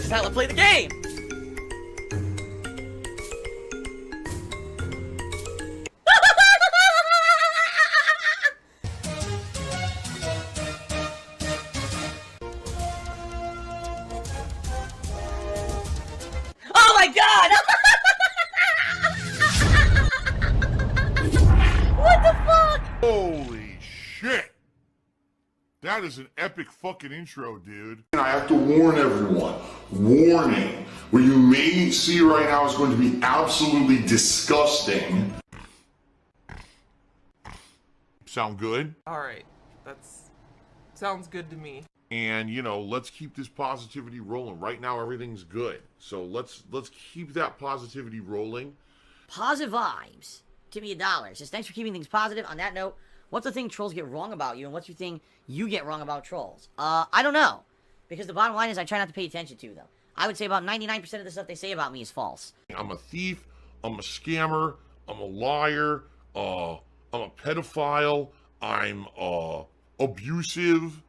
is how I play the game! Oh my god! What the fuck? Holy shit! That is an epic fucking intro, dude. And I have to warn everyone, warning, what you may see right now is going to be absolutely disgusting. Sound good? Alright, sounds good to me. And, you know, let's keep this positivity rolling. Right now, everything's good. So let's keep that positivity rolling. Positive vibes. Give me $1. Just thanks for keeping things positive. On that note, what's the thing trolls get wrong about you, and what's your thing you get wrong about trolls? I don't know. Because the bottom line is I try not to pay attention to them. I would say about 99% of the stuff they say about me is false. I'm a thief. I'm a scammer. I'm a liar. I'm a pedophile. I'm abusive.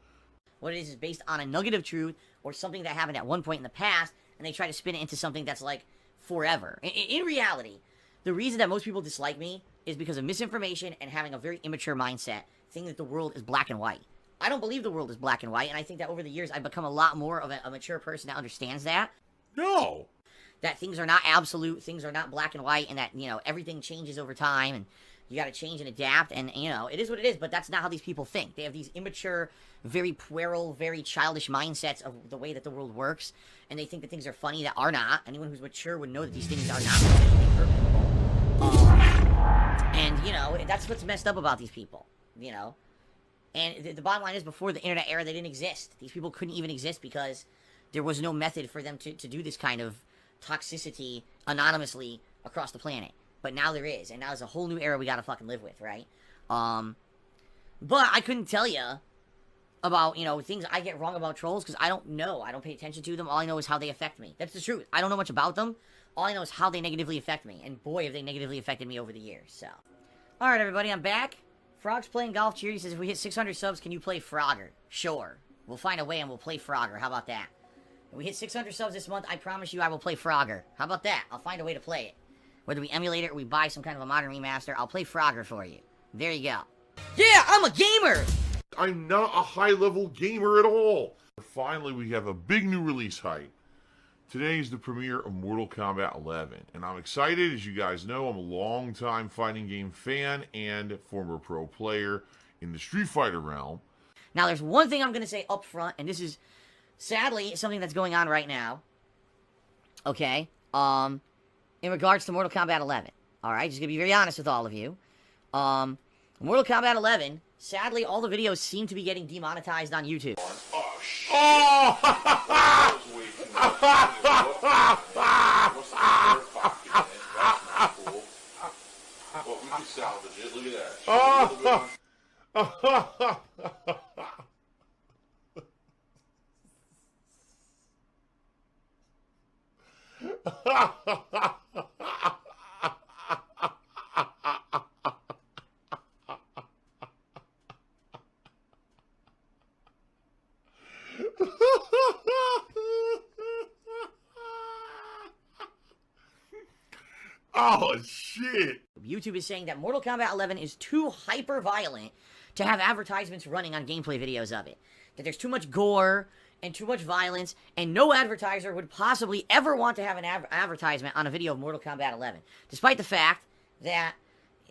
What it is based on a nugget of truth or something that happened at one point in the past, and they try to spin it into something that's like forever. In reality, the reason that most people dislike me is because of misinformation and having a very immature mindset, thinking that the world is black and white. I don't believe the world is black and white, and I think that over the years I've become a lot more of a mature person that understands that. No. That things are not absolute, things are not black and white, and that, you know, everything changes over time, and you gotta change and adapt, and, you know, it is what it is, but that's not how these people think. They have these immature, very puerile, very childish mindsets of the way that the world works, and they think that things are funny that are not. Anyone who's mature would know that these things are not funny. They hurt people. And, you know, that's what's messed up about these people, you know? And the bottom line is, before the internet era, they didn't exist. These people couldn't even exist because there was no method for them to do this kind of toxicity anonymously across the planet. But now there is, and now there's a whole new era we gotta fucking live with, right? But I couldn't tell you about, you know, things I get wrong about trolls, because I don't know. I don't pay attention to them. All I know is how they affect me. That's the truth. I don't know much about them. All I know is how they negatively affect me, and boy, have they negatively affected me over the years, so. Alright, everybody, I'm back. Frog's playing golf cheer. He says, if we hit 600 subs, can you play Frogger? Sure. We'll find a way and we'll play Frogger. How about that? If we hit 600 subs this month, I promise you I will play Frogger. How about that? I'll find a way to play it. Whether we emulate it or we buy some kind of a modern remaster, I'll play Frogger for you. There you go. Yeah, I'm a gamer! I'm not a high-level gamer at all. Finally, we have a big new release hype. Today is the premiere of Mortal Kombat 11, and I'm excited. As you guys know, I'm a long-time fighting game fan and former pro player in the Street Fighter realm. Now, there's one thing I'm going to say up front, and this is, sadly, something that's going on right now. Okay? In regards to Mortal Kombat 11. Alright, just going to be very honest with all of you. Mortal Kombat 11, sadly, all the videos seem to be getting demonetized on YouTube. Oh, shit. Oh! Well, we can salvage it. Look at that. Oh, shit. YouTube is saying that Mortal Kombat 11 is too hyper-violent to have advertisements running on gameplay videos of it. That there's too much gore and too much violence, and no advertiser would possibly ever want to have an advertisement on a video of Mortal Kombat 11. Despite the fact that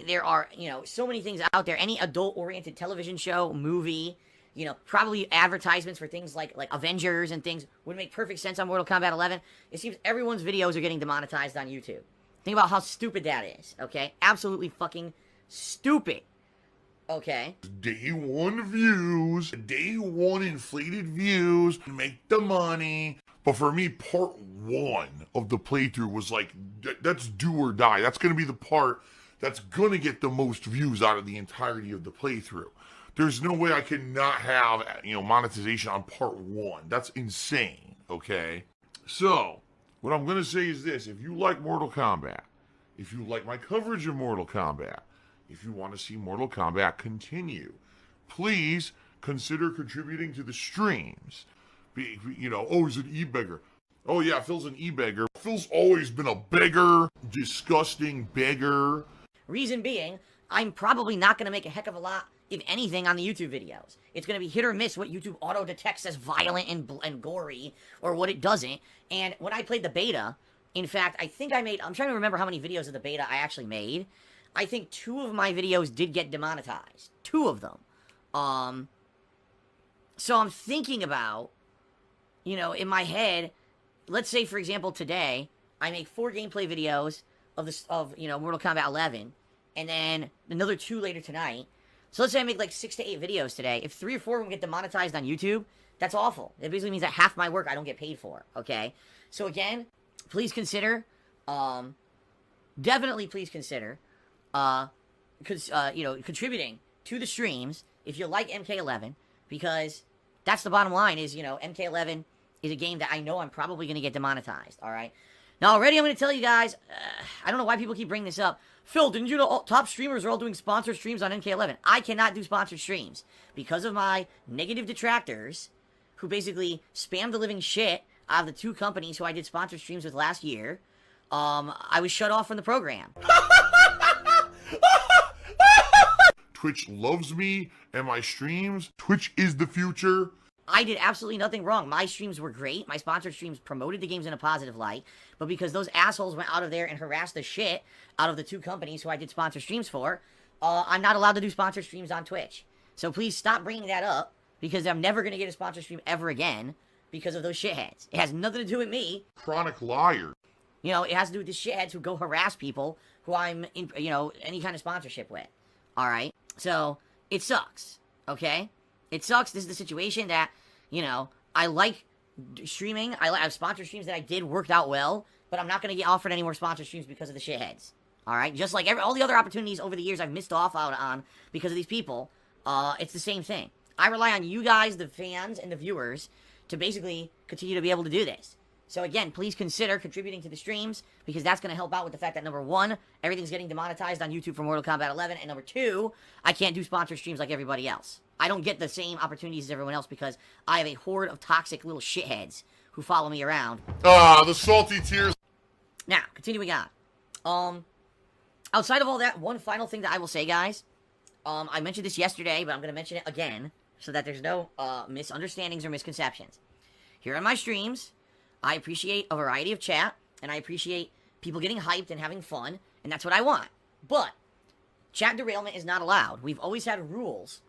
there are, you know, so many things out there. Any adult-oriented television show, movie, you know, probably advertisements for things like Avengers and things would make perfect sense on Mortal Kombat 11. It seems everyone's videos are getting demonetized on YouTube. Think about how stupid that is, okay? Absolutely fucking stupid, okay? Day one views, day one inflated views, make the money. But for me, part one of the playthrough was like, that's do or die. That's going to be the part that's going to get the most views out of the entirety of the playthrough. There's no way I can not have, you know, monetization on part one. That's insane, okay? So, what I'm going to say is this. If you like Mortal Kombat, if you like my coverage of Mortal Kombat, if you want to see Mortal Kombat continue, please consider contributing to the streams. You know, oh, is it e-beggar? Oh yeah, Phil's an e-beggar. Phil's always been a beggar. Disgusting beggar. Reason being, I'm probably not going to make a heck of a lot, if anything, on the YouTube videos. It's going to be hit or miss what YouTube auto-detects as violent and gory, or what it doesn't. And when I played the beta, in fact, I think I made... I'm trying to remember how many videos of the beta I actually made. I think 2 of my videos did get demonetized. 2 of them. So I'm thinking about, you know, in my head, let's say, for example, today, I make 4 gameplay videos of Mortal Kombat 11, and then another 2 later tonight. So let's say I make like 6 to 8 videos today. If 3 or 4 of them get demonetized on YouTube, that's awful. It basically means that half my work I don't get paid for, okay? So again, please consider, definitely please consider, contributing to the streams if you like MK11, because that's the bottom line is, MK11 is a game that I know I'm probably going to get demonetized, alright? Now, already I'm going to tell you guys, I don't know why people keep bringing this up. Phil, didn't you know all top streamers are all doing sponsored streams on MK11? I cannot do sponsored streams because of my negative detractors who basically spammed the living shit out of the 2 companies who I did sponsored streams with last year. I was shut off from the program. Twitch loves me and my streams. Twitch is the future. I did absolutely nothing wrong. My streams were great. My sponsored streams promoted the games in a positive light. But because those assholes went out of there and harassed the shit out of the 2 companies who I did sponsored streams for, I'm not allowed to do sponsored streams on Twitch. So please stop bringing that up, because I'm never going to get a sponsored stream ever again because of those shitheads. It has nothing to do with me. Chronic liar. You know, it has to do with the shitheads who go harass people who I'm in, any kind of sponsorship with. Alright? So, it sucks. Okay? It sucks. This is the situation that, I like streaming. I have sponsored streams that I did worked out well, but I'm not going to get offered any more sponsored streams because of the shitheads. Alright? Just like all the other opportunities over the years I've missed off out on because of these people, it's the same thing. I rely on you guys, the fans and the viewers, to basically continue to be able to do this. So again, please consider contributing to the streams, because that's going to help out with the fact that, number 1, everything's getting demonetized on YouTube for Mortal Kombat 11, and number 2, I can't do sponsored streams like everybody else. I don't get the same opportunities as everyone else because I have a horde of toxic little shitheads who follow me around. Ah, the salty tears. Now, continuing on. Outside of all that, one final thing that I will say, guys. I mentioned this yesterday, but I'm going to mention it again, so that there's no misunderstandings or misconceptions. Here on my streams, I appreciate a variety of chat, and I appreciate people getting hyped and having fun, and that's what I want. But chat derailment is not allowed. We've always had rules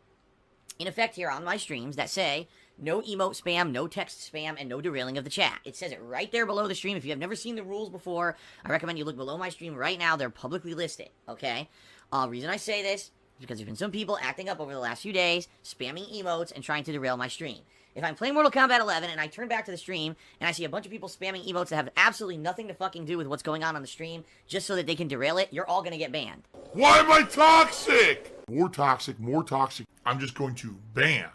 in effect here on my streams that say no emote spam, no text spam, and no derailing of the chat. It says it right there below the stream. If you have never seen the rules before, I recommend you look below my stream right now. They're publicly listed, okay? Reason I say this is because there's been some people acting up over the last few days, spamming emotes and trying to derail my stream. If I'm playing Mortal Kombat 11 and I turn back to the stream and I see a bunch of people spamming emotes that have absolutely nothing to fucking do with what's going on the stream just so that they can derail it, you're all gonna get banned. Why am I toxic? More toxic, more toxic. I'm just going to ban.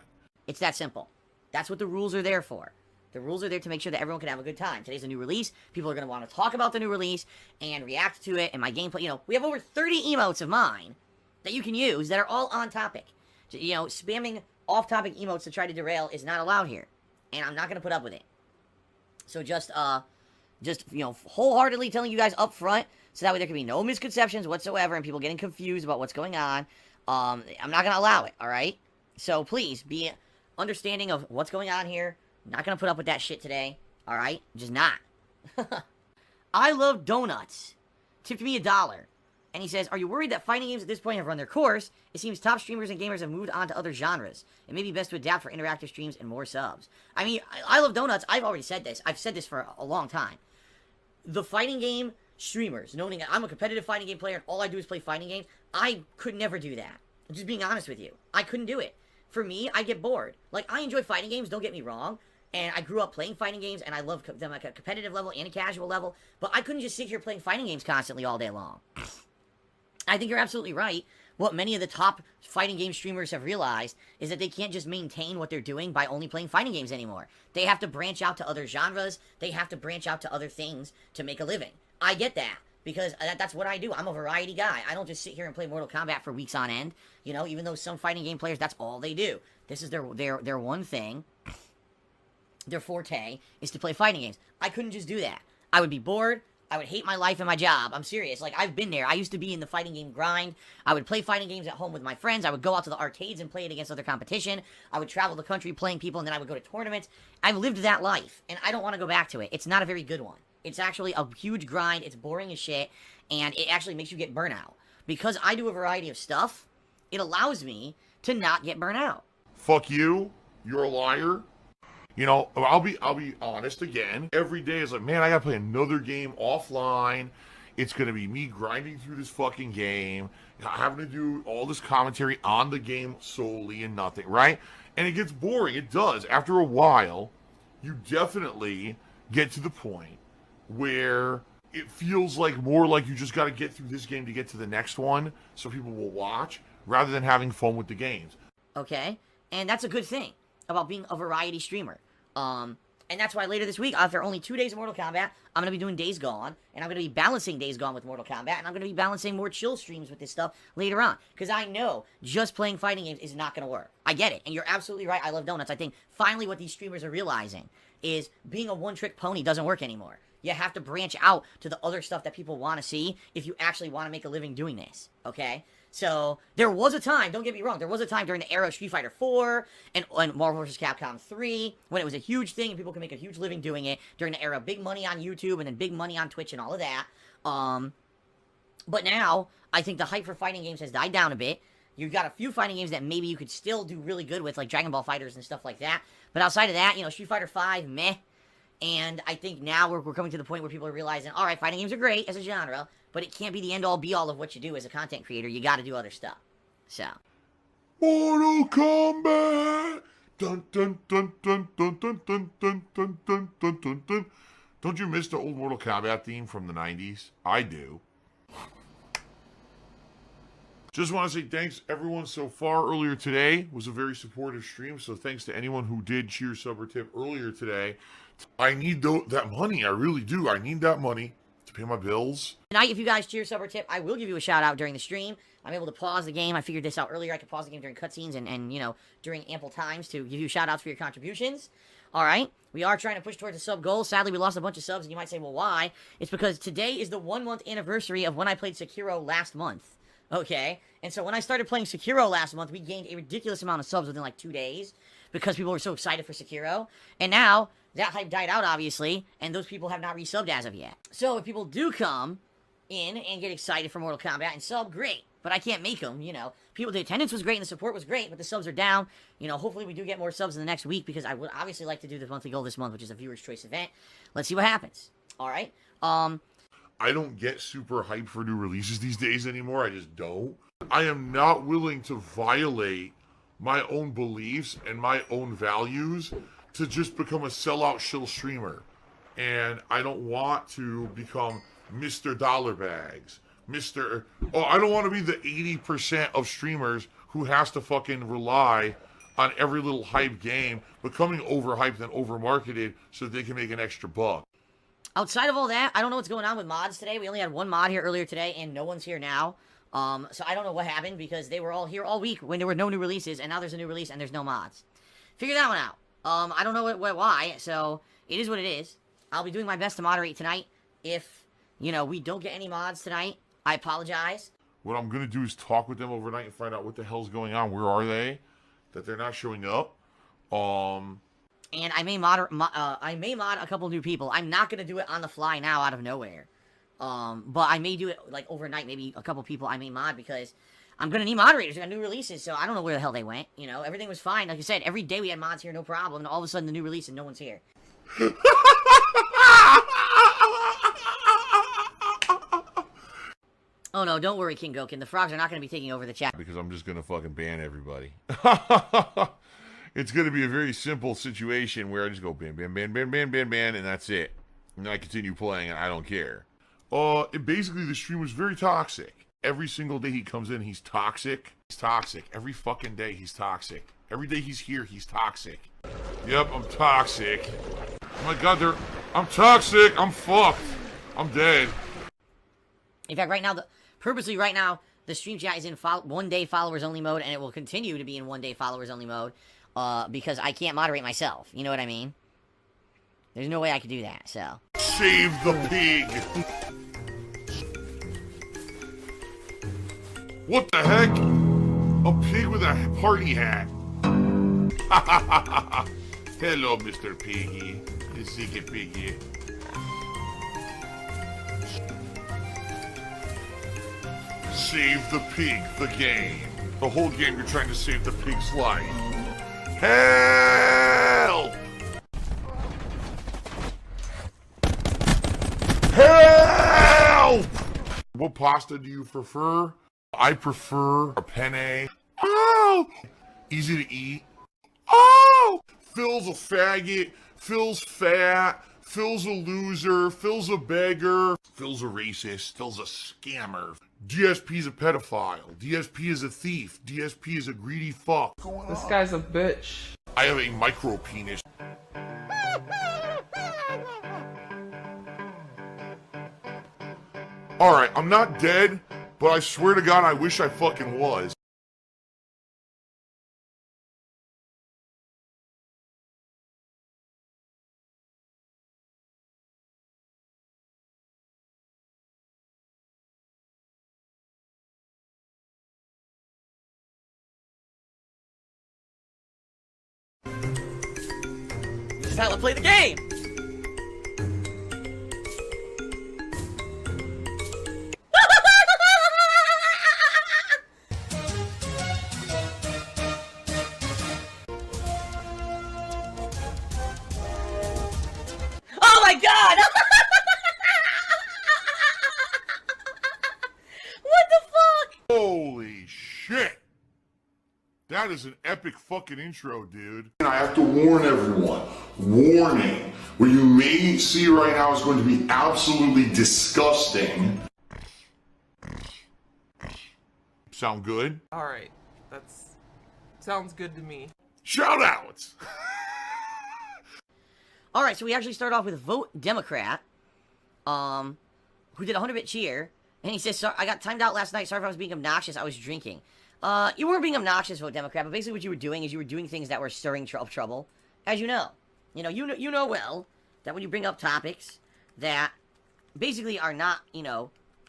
It's that simple. That's what the rules are there for. The rules are there to make sure that everyone can have a good time. Today's a new release. People are going to want to talk about the new release and react to it. And my gameplay, we have over 30 emotes of mine that you can use that are all on topic. Spamming off-topic emotes to try to derail is not allowed here. And I'm not going to put up with it. So just wholeheartedly telling you guys up front, so that way there can be no misconceptions whatsoever and people getting confused about what's going on. I'm not going to allow it, alright? So please, be understanding of what's going on here. I'm not going to put up with that shit today, alright? Just not. I love donuts. Tipped me $1. And he says, are you worried that fighting games at this point have run their course? It seems top streamers and gamers have moved on to other genres. It may be best to adapt for interactive streams and more subs. I mean, I love donuts. I've already said this. I've said this for a long time. The fighting game streamers, knowing that I'm a competitive fighting game player and all I do is play fighting games, I could never do that. I'm just being honest with you. I couldn't do it. For me, I get bored. Like, I enjoy fighting games, don't get me wrong. And I grew up playing fighting games, and I love them at a competitive level and a casual level. But I couldn't just sit here playing fighting games constantly all day long. I think you're absolutely right. What many of the top fighting game streamers have realized is that they can't just maintain what they're doing by only playing fighting games anymore. They have to branch out to other genres. They have to branch out to other things to make a living. I get that, because that's what I do. I'm a variety guy. I don't just sit here and play Mortal Kombat for weeks on end. Even though some fighting game players, that's all they do. This is their one thing. their forte is to play fighting games. I couldn't just do that. I would be bored. I would hate my life and my job. I'm serious. Like, I've been there. I used to be in the fighting game grind. I would play fighting games at home with my friends. I would go out to the arcades and play it against other competition. I would travel the country playing people, and then I would go to tournaments. I've lived that life, and I don't want to go back to it. It's not a very good one. It's actually a huge grind. It's boring as shit, and it actually makes you get burnout. Because I do a variety of stuff, it allows me to not get burnt out. Fuck you. You're a liar. You know, I'll be honest again. Every day is like, man, I gotta play another game offline. It's gonna be me grinding through this fucking game, having to do all this commentary on the game solely and nothing, right? And it gets boring. It does. After a while, you definitely get to the point where it feels like more like you just gotta get through this game to get to the next one, so people will watch, rather than having fun with the games. Okay? And that's a good thing about being a variety streamer. And that's why later this week, after only 2 days of Mortal Kombat, I'm going to be doing Days Gone, and I'm going to be balancing Days Gone with Mortal Kombat, and I'm going to be balancing more chill streams with this stuff later on. Because I know just playing fighting games is not going to work. I get it, and you're absolutely right. I love donuts. I think finally what these streamers are realizing is being a one-trick pony doesn't work anymore. You have to branch out to the other stuff that people want to see if you actually want to make a living doing this, okay? So, there was a time, don't get me wrong, there was a time during the era of Street Fighter 4 and Marvel vs. Capcom 3 when it was a huge thing and people could make a huge living doing it, during the era of big money on YouTube and then big money on Twitch and all of that. But now, I think the hype for fighting games has died down a bit. You've got a few fighting games that maybe you could still do really good with, like Dragon Ball FighterZ and stuff like that. But outside of that, you know, Street Fighter 5, meh. And I think now we're coming to the point where people are realizing, alright, fighting games are great as a genre, but it can't be the end-all be-all of what you do as a content creator. You gotta do other stuff. So. Mortal Kombat! Dun dun dun dun dun dun dun dun dun dun dun dun dun. Don't you miss the old Mortal Kombat theme from the 90s? I do. Just want to say thanks everyone so far. Earlier today was a very supportive stream, so thanks to anyone who did cheer, sub, or tip earlier today. I need that money. I really do. I need that money to pay my bills. Tonight, if you guys cheer, sub, or tip, I will give you a shout out during the stream. I'm able to pause the game. I figured this out earlier. I could pause the game during cutscenes and you know, during ample times to give you shout outs for your contributions. Alright, we are trying to push towards a sub goal. Sadly, we lost a bunch of subs, and you might say, well, why? It's because today is the 1 month anniversary of when I played Sekiro last month. Okay? And so when I started playing Sekiro last month, we gained a ridiculous amount of subs within like 2 days because people were so excited for Sekiro. And now, that hype died out, obviously, and those people have not resubbed as of yet. So if people do come in and get excited for Mortal Kombat and sub, great. But I can't make them, you know. The attendance was great and the support was great, but the subs are down. You know, hopefully we do get more subs in the next week because I would obviously like to do the monthly goal this month, which is a viewer's choice event. Let's see what happens. Alright? I don't get super hyped for new releases these days anymore. I just don't. I am not willing to violate my own beliefs and my own values to just become a sellout shill streamer. And I don't want to become Mr. Dollar Bags. I don't want to be the 80% of streamers who has to fucking rely on every little hype game becoming overhyped and overmarketed so they can make an extra buck. Outside of all that, I don't know what's going on with mods today. We only had one mod here earlier today, and no one's here now. So I don't know what happened because they were all here all week when there were no new releases, and now there's a new release and there's no mods. Figure that one out. I don't know why, so it is what it is. I'll be doing my best to moderate tonight. If, you know, we don't get any mods tonight, I apologize. What I'm going to do is talk with them overnight and find out what the hell's going on. Where are they? That they're not showing up. And I may mod a couple new people. I'm not going to do it on the fly now out of nowhere. But I may do it, like, overnight. Maybe a couple people I may mod because I'm going to need moderators. We got new releases, so I don't know where the hell they went. You know, everything was fine. Like I said, every day we had mods here, no problem. And all of a sudden, the new release and no one's here. Oh no, don't worry, King Gokin. The frogs are not going to be taking over the chat. Because I'm just going to fucking ban everybody. It's going to be a very simple situation where I just go ban, ban, ban, ban, ban, ban, ban, and that's it. And I continue playing and I don't care. Basically, the stream was very toxic. Every single day he comes in, he's toxic. He's toxic. Every fucking day, he's toxic. Every day he's here, he's toxic. Yep, I'm toxic. Oh my god, I'm toxic. I'm fucked. I'm dead. In fact, purposely right now, the stream chat is in one-day followers-only mode, and it will continue to be in one-day followers-only mode, because I can't moderate myself. You know what I mean? There's no way I could do that, so. Save the pig. What the heck? A pig with a party hat. Hello, Mr. Piggy. Ziggy Piggy. Save the pig, the game. The whole game you're trying to save the pig's life. Help! Help! What pasta do you prefer? I prefer a penne. Oh! Easy to eat. Oh! Phil's a faggot. Phil's fat. Phil's a loser. Phil's a beggar. Phil's a racist. Phil's a scammer. DSP's a pedophile. DSP is a thief. DSP is a greedy fuck. This guy's a bitch. I have a micro penis. Alright, I'm not dead, but I swear to God I wish I fucking was. This is how I play the game! Oh my god! What the fuck? Holy shit! That is an epic fucking intro, dude. And I have to warn everyone, warning, what you may see right now is going to be absolutely disgusting. Sound good? Alright, sounds good to me. Shout outs! Alright, so we actually start off with Vote Democrat, who did a 100-bit cheer, and he says, "Sorry, I got timed out last night, sorry if I was being obnoxious, I was drinking." You weren't being obnoxious, Vote Democrat, but basically what you were doing is you were doing things that were stirring trouble, as you know. You know well that when you bring up topics that basically are not,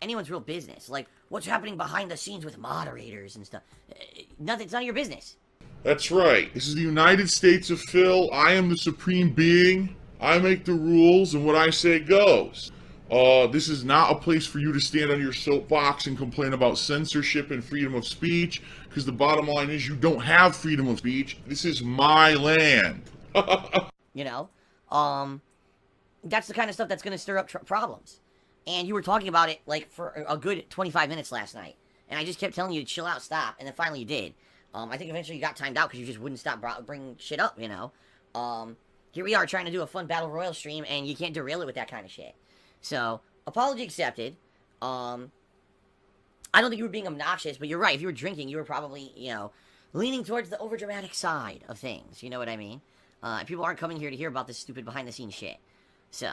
anyone's real business, like what's happening behind the scenes with moderators and stuff, it's none of your business. That's right. This is the United States of Phil. I am the supreme being. I make the rules, and what I say goes. This is not a place for you to stand on your soapbox and complain about censorship and freedom of speech, because the bottom line is you don't have freedom of speech. This is my land. That's the kind of stuff that's going to stir up problems. And you were talking about it, like, for a good 25 minutes last night. And I just kept telling you to chill out, stop, and then finally you did. I think eventually you got timed out because you just wouldn't stop bringing shit up, Here we are trying to do a fun Battle Royale stream, and you can't derail it with that kind of shit. So, apology accepted. I don't think you were being obnoxious, but you're right. If you were drinking, you were probably, leaning towards the overdramatic side of things. You know what I mean? People aren't coming here to hear about this stupid behind-the-scenes shit. So,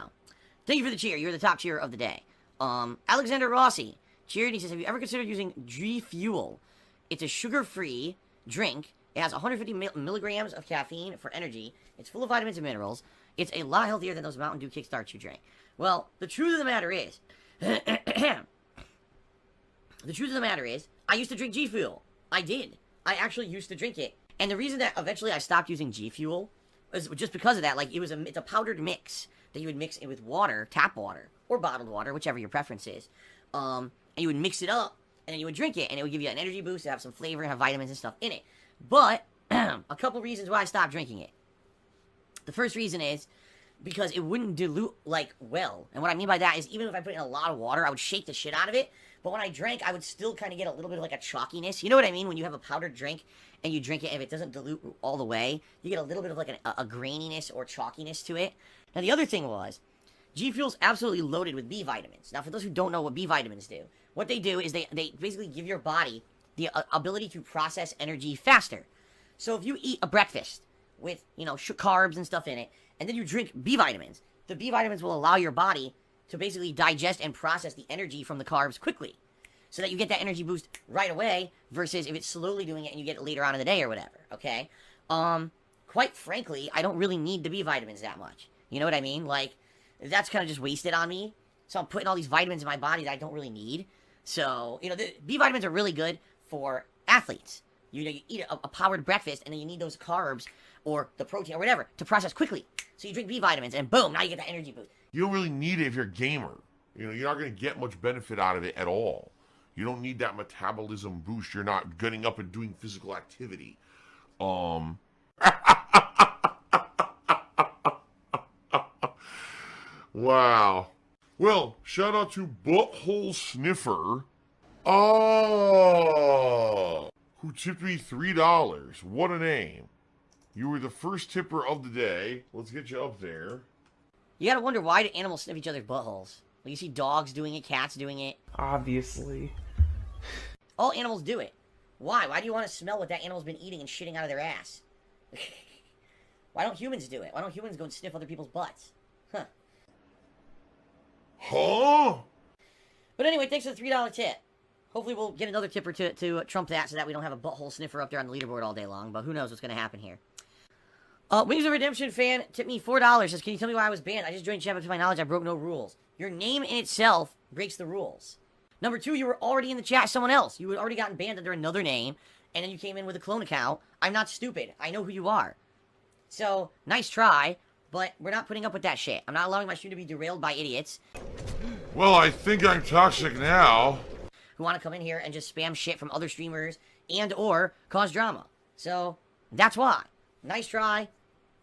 thank you for the cheer. You're the top cheer of the day. Alexander Rossi cheered, and he says, "Have you ever considered using G Fuel? It's a sugar-free drink. It has 150 milligrams of caffeine for energy. It's full of vitamins and minerals. It's a lot healthier than those Mountain Dew Kickstarts you drink." Well, the truth of the matter is, I used to drink G Fuel. I did. I actually used to drink it. And the reason that eventually I stopped using G Fuel is just because of that. Like, it's a powdered mix that you would mix it with water, tap water, or bottled water, whichever your preference is. And you would mix it up, and then you would drink it, and it would give you an energy boost, to have some flavor, and have vitamins and stuff in it. But, a couple reasons why I stopped drinking it. The first reason is because it wouldn't dilute, well. And what I mean by that is, even if I put in a lot of water, I would shake the shit out of it. But when I drank, I would still kind of get a little bit of, a chalkiness. You know what I mean? When you have a powdered drink, and you drink it, if it doesn't dilute all the way, you get a little bit of, a graininess or chalkiness to it. Now, the other thing was, G Fuel's absolutely loaded with B vitamins. Now, for those who don't know what B vitamins do, what they do is they basically give your body the ability to process energy faster. So if you eat a breakfast with, carbs and stuff in it, and then you drink B vitamins, the B vitamins will allow your body to basically digest and process the energy from the carbs quickly, so that you get that energy boost right away, versus if it's slowly doing it and you get it later on in the day or whatever, okay? Quite frankly, I don't really need the B vitamins that much. You know what I mean? Like, that's kind of just wasted on me. So I'm putting all these vitamins in my body that I don't really need. So, you know, the B vitamins are really good for athletes. You know, you eat a powered breakfast, and then you need those carbs or the protein or whatever to process quickly. So you drink B vitamins, and boom, now you get that energy boost. You don't really need it if you're a gamer. You know, you're not going to get much benefit out of it at all. You don't need that metabolism boost. You're not getting up and doing physical activity. Wow. Well, shout out to Butthole Sniffer. Oh, who tipped me $3. What a name. You were the first tipper of the day. Let's get you up there. You gotta wonder, why do animals sniff each other's buttholes? Like, you see dogs doing it, cats doing it. Obviously. All animals do it. Why? Why do you want to smell what that animal's been eating and shitting out of their ass? Why don't humans do it? Why don't humans go and sniff other people's butts? Huh. Huh? But anyway, thanks for the $3 tip. Hopefully we'll get another tipper to trump that so that we don't have a butthole sniffer up there on the leaderboard all day long. But who knows what's going to happen here. Wings of Redemption fan tipped me $4. Says, can you tell me why I was banned? I just joined chat, but to my knowledge, I broke no rules. Your name in itself breaks the rules. Number 2, you were already in the chat as someone else. You had already gotten banned under another name, and then you came in with a clone account. I'm not stupid. I know who you are. So, nice try, but we're not putting up with that shit. I'm not allowing my stream to be derailed by idiots Well, I think I'm toxic now. who want to come in here and just spam shit from other streamers and or cause drama. So, that's why. Nice try.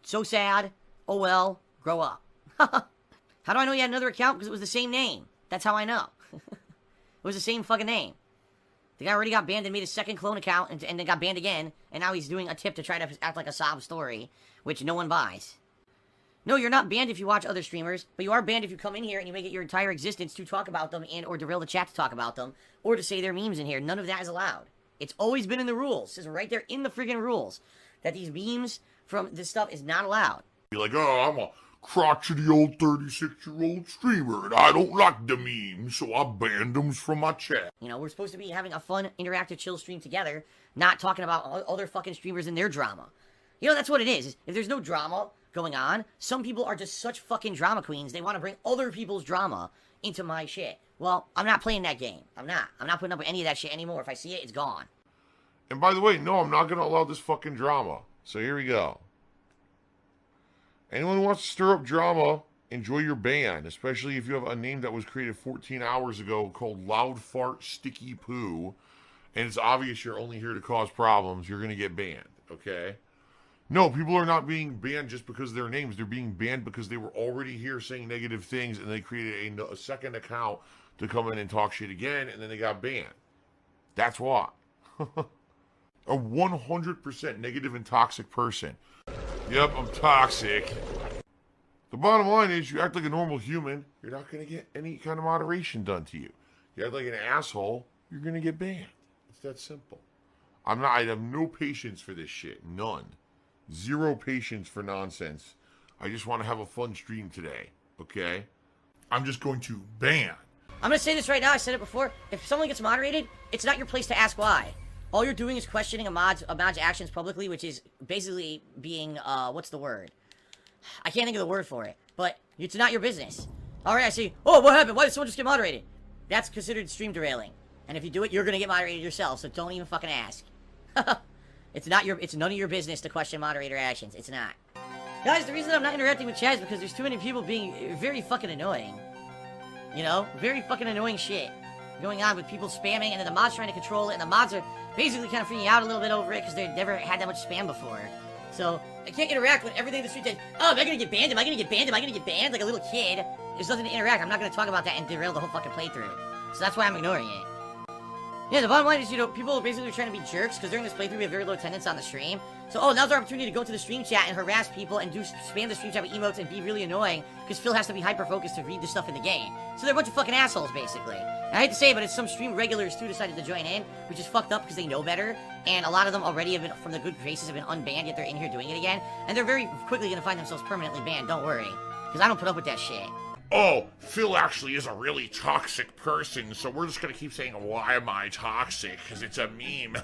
So sad. Oh well. Grow up. How do I know you had another account? Because it was the same name. That's how I know. It was the same fucking name. The guy already got banned and made a second clone account and then got banned again. And now he's doing a tip to try to act like a sob story, which no one buys. No, you're not banned if you watch other streamers, but you are banned if you come in here and you make it your entire existence to talk about them and or derail the chat to talk about them, or to say their memes in here. None of that is allowed. It's always been in the rules. It says right there in the friggin' rules that these memes from this stuff is not allowed. Be like, oh, I'm a crotchety old 36-year-old streamer, and I don't like the memes, so I banned them from my chat. You know, we're supposed to be having a fun, interactive, chill stream together, not talking about other fucking streamers and their drama. You know, that's what it is. If there's no drama going on, some people are just such fucking drama queens, they want to bring other people's drama into my shit. Well, I'm not playing that game. I'm not putting up with any of that shit anymore. If I see it, it's gone. And by the way, no, I'm not going to allow this fucking drama. So here we go. Anyone who wants to stir up drama, enjoy your ban, especially if you have a name that was created 14 hours ago called Loud Fart Sticky Poo, and it's obvious you're only here to cause problems. You're going to get banned, okay? No, people are not being banned just because of their names. They're being banned because they were already here saying negative things, and they created a second account to come in and talk shit again, and then they got banned. That's why. A 100% negative and toxic person. Yep, I'm toxic. The bottom line is, you act like a normal human, you're not going to get any kind of moderation done to you. You act like an asshole, you're going to get banned. It's that simple. I have no patience for this shit. None. Zero patience for nonsense. I just want to have a fun stream today, okay? I'm just going to ban. I'm gonna say this right now, I said it before. If someone gets moderated, it's not your place to ask why. All you're doing is questioning a mod's actions publicly, which is basically being, what's the word? I can't think of the word for it, but it's not your business. Alright, I see, oh, what happened? Why did someone just get moderated? That's considered stream derailing. And if you do it, you're gonna get moderated yourself, so don't even fucking ask. It's none of your business to question moderator actions. It's not. Guys, the reason I'm not interacting with chat is because there's too many people being very fucking annoying. You know? Very fucking annoying shit going on with people spamming, and then the mods trying to control it, and the mods are basically kind of freaking out a little bit over it because they've never had that much spam before. So, I can't interact with everything in the street says, oh, am I gonna get banned? Am I gonna get banned? Am I gonna get banned? Like a little kid. There's nothing to interact. I'm not gonna talk about that and derail the whole fucking playthrough. So that's why I'm ignoring it. Yeah, the bottom line is, you know, people are basically trying to be jerks because during this playthrough we have very low attendance on the stream. So, oh, now's our opportunity to go to the stream chat and harass people and spam the stream chat with emotes and be really annoying because Phil has to be hyper-focused to read the stuff in the game. So they're a bunch of fucking assholes, basically. And I hate to say it, but it's some stream regulars, too, decided to join in, which is fucked up because they know better. And a lot of them already have been, from the good graces, have been unbanned, yet they're in here doing it again. And they're very quickly going to find themselves permanently banned, don't worry. Because I don't put up with that shit. Oh, Phil actually is a really toxic person, so we're just gonna keep saying, why am I toxic? Because it's a meme.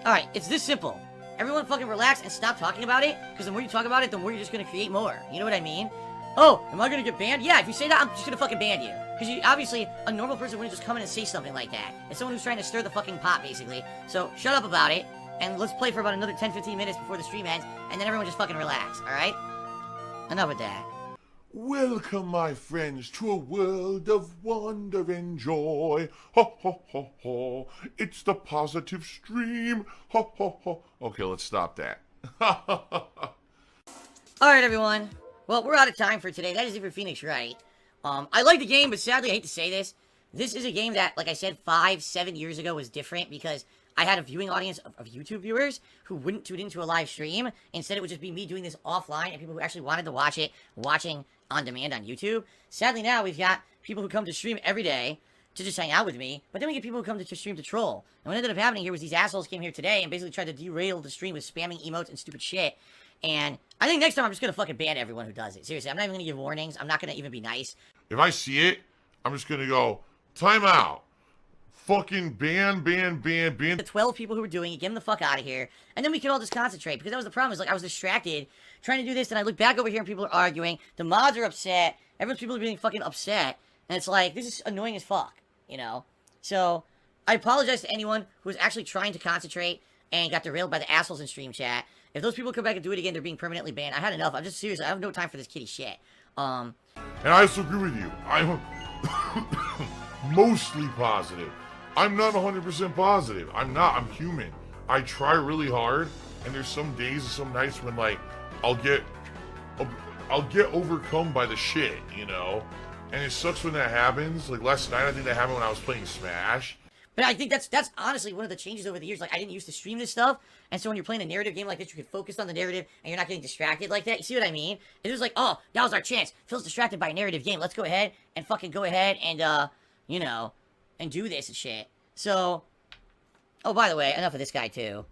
Alright, it's this simple. Everyone fucking relax and stop talking about it, because the more you talk about it, the more you're just gonna create more. You know what I mean? Oh, am I gonna get banned? Yeah, if you say that, I'm just gonna fucking ban you. Because you, obviously, a normal person wouldn't just come in and say something like that. It's someone who's trying to stir the fucking pot, basically. So, shut up about it, and let's play for about another 10-15 minutes before the stream ends, and then everyone just fucking relax, alright? Enough with that. Welcome, my friends, to a world of wonder and joy. Ho, ho, ho, ho. It's the positive stream. Ho, ho, ho. Okay, let's stop that. Alright, everyone. Well, we're out of time for today. That is it for Phoenix Wright. I like the game, but sadly, I hate to say this. This is a game that, like I said, 5-7 years ago was different because I had a viewing audience of YouTube viewers who wouldn't tune into a live stream. Instead, it would just be me doing this offline and people who actually wanted to watch it, watching on demand on YouTube. Sadly, now we've got people who come to stream every day to just hang out with me, but then we get people who come to stream to troll. And what ended up happening here was these assholes came here today and basically tried to derail the stream with spamming emotes and stupid shit. And I think next time I'm just gonna fucking ban everyone who does it. Seriously, I'm not even gonna give warnings. I'm not gonna even be nice. If I see it, I'm just gonna go, time out. Fucking ban. The 12 people who were doing it, get them the fuck out of here. And then we can all just concentrate. Because that was the problem, is like I was distracted trying to do this, and I look back over here and people are arguing. The mods are upset. People are being fucking upset. And it's like, this is annoying as fuck, you know? So, I apologize to anyone who was actually trying to concentrate and got derailed by the assholes in stream chat. If those people come back and do it again, they're being permanently banned. I had enough. I'm just serious. I have no time for this kitty shit. And I also agree with you. I'm mostly positive. I'm not 100% positive. I'm not. I'm human. I try really hard, and there's some days and some nights when, like, I'll get overcome by the shit, you know? And it sucks when that happens. Like, last night, I think that happened when I was playing Smash. But I think that's honestly one of the changes over the years. Like, I didn't used to stream this stuff, and so when you're playing a narrative game like this, you can focus on the narrative, and you're not getting distracted like that. You see what I mean? It was like, oh, that was our chance. Phil's distracted by a narrative game. Let's go ahead and fucking go ahead and, you know, and do this and shit. So, oh, by the way, enough of this guy, too.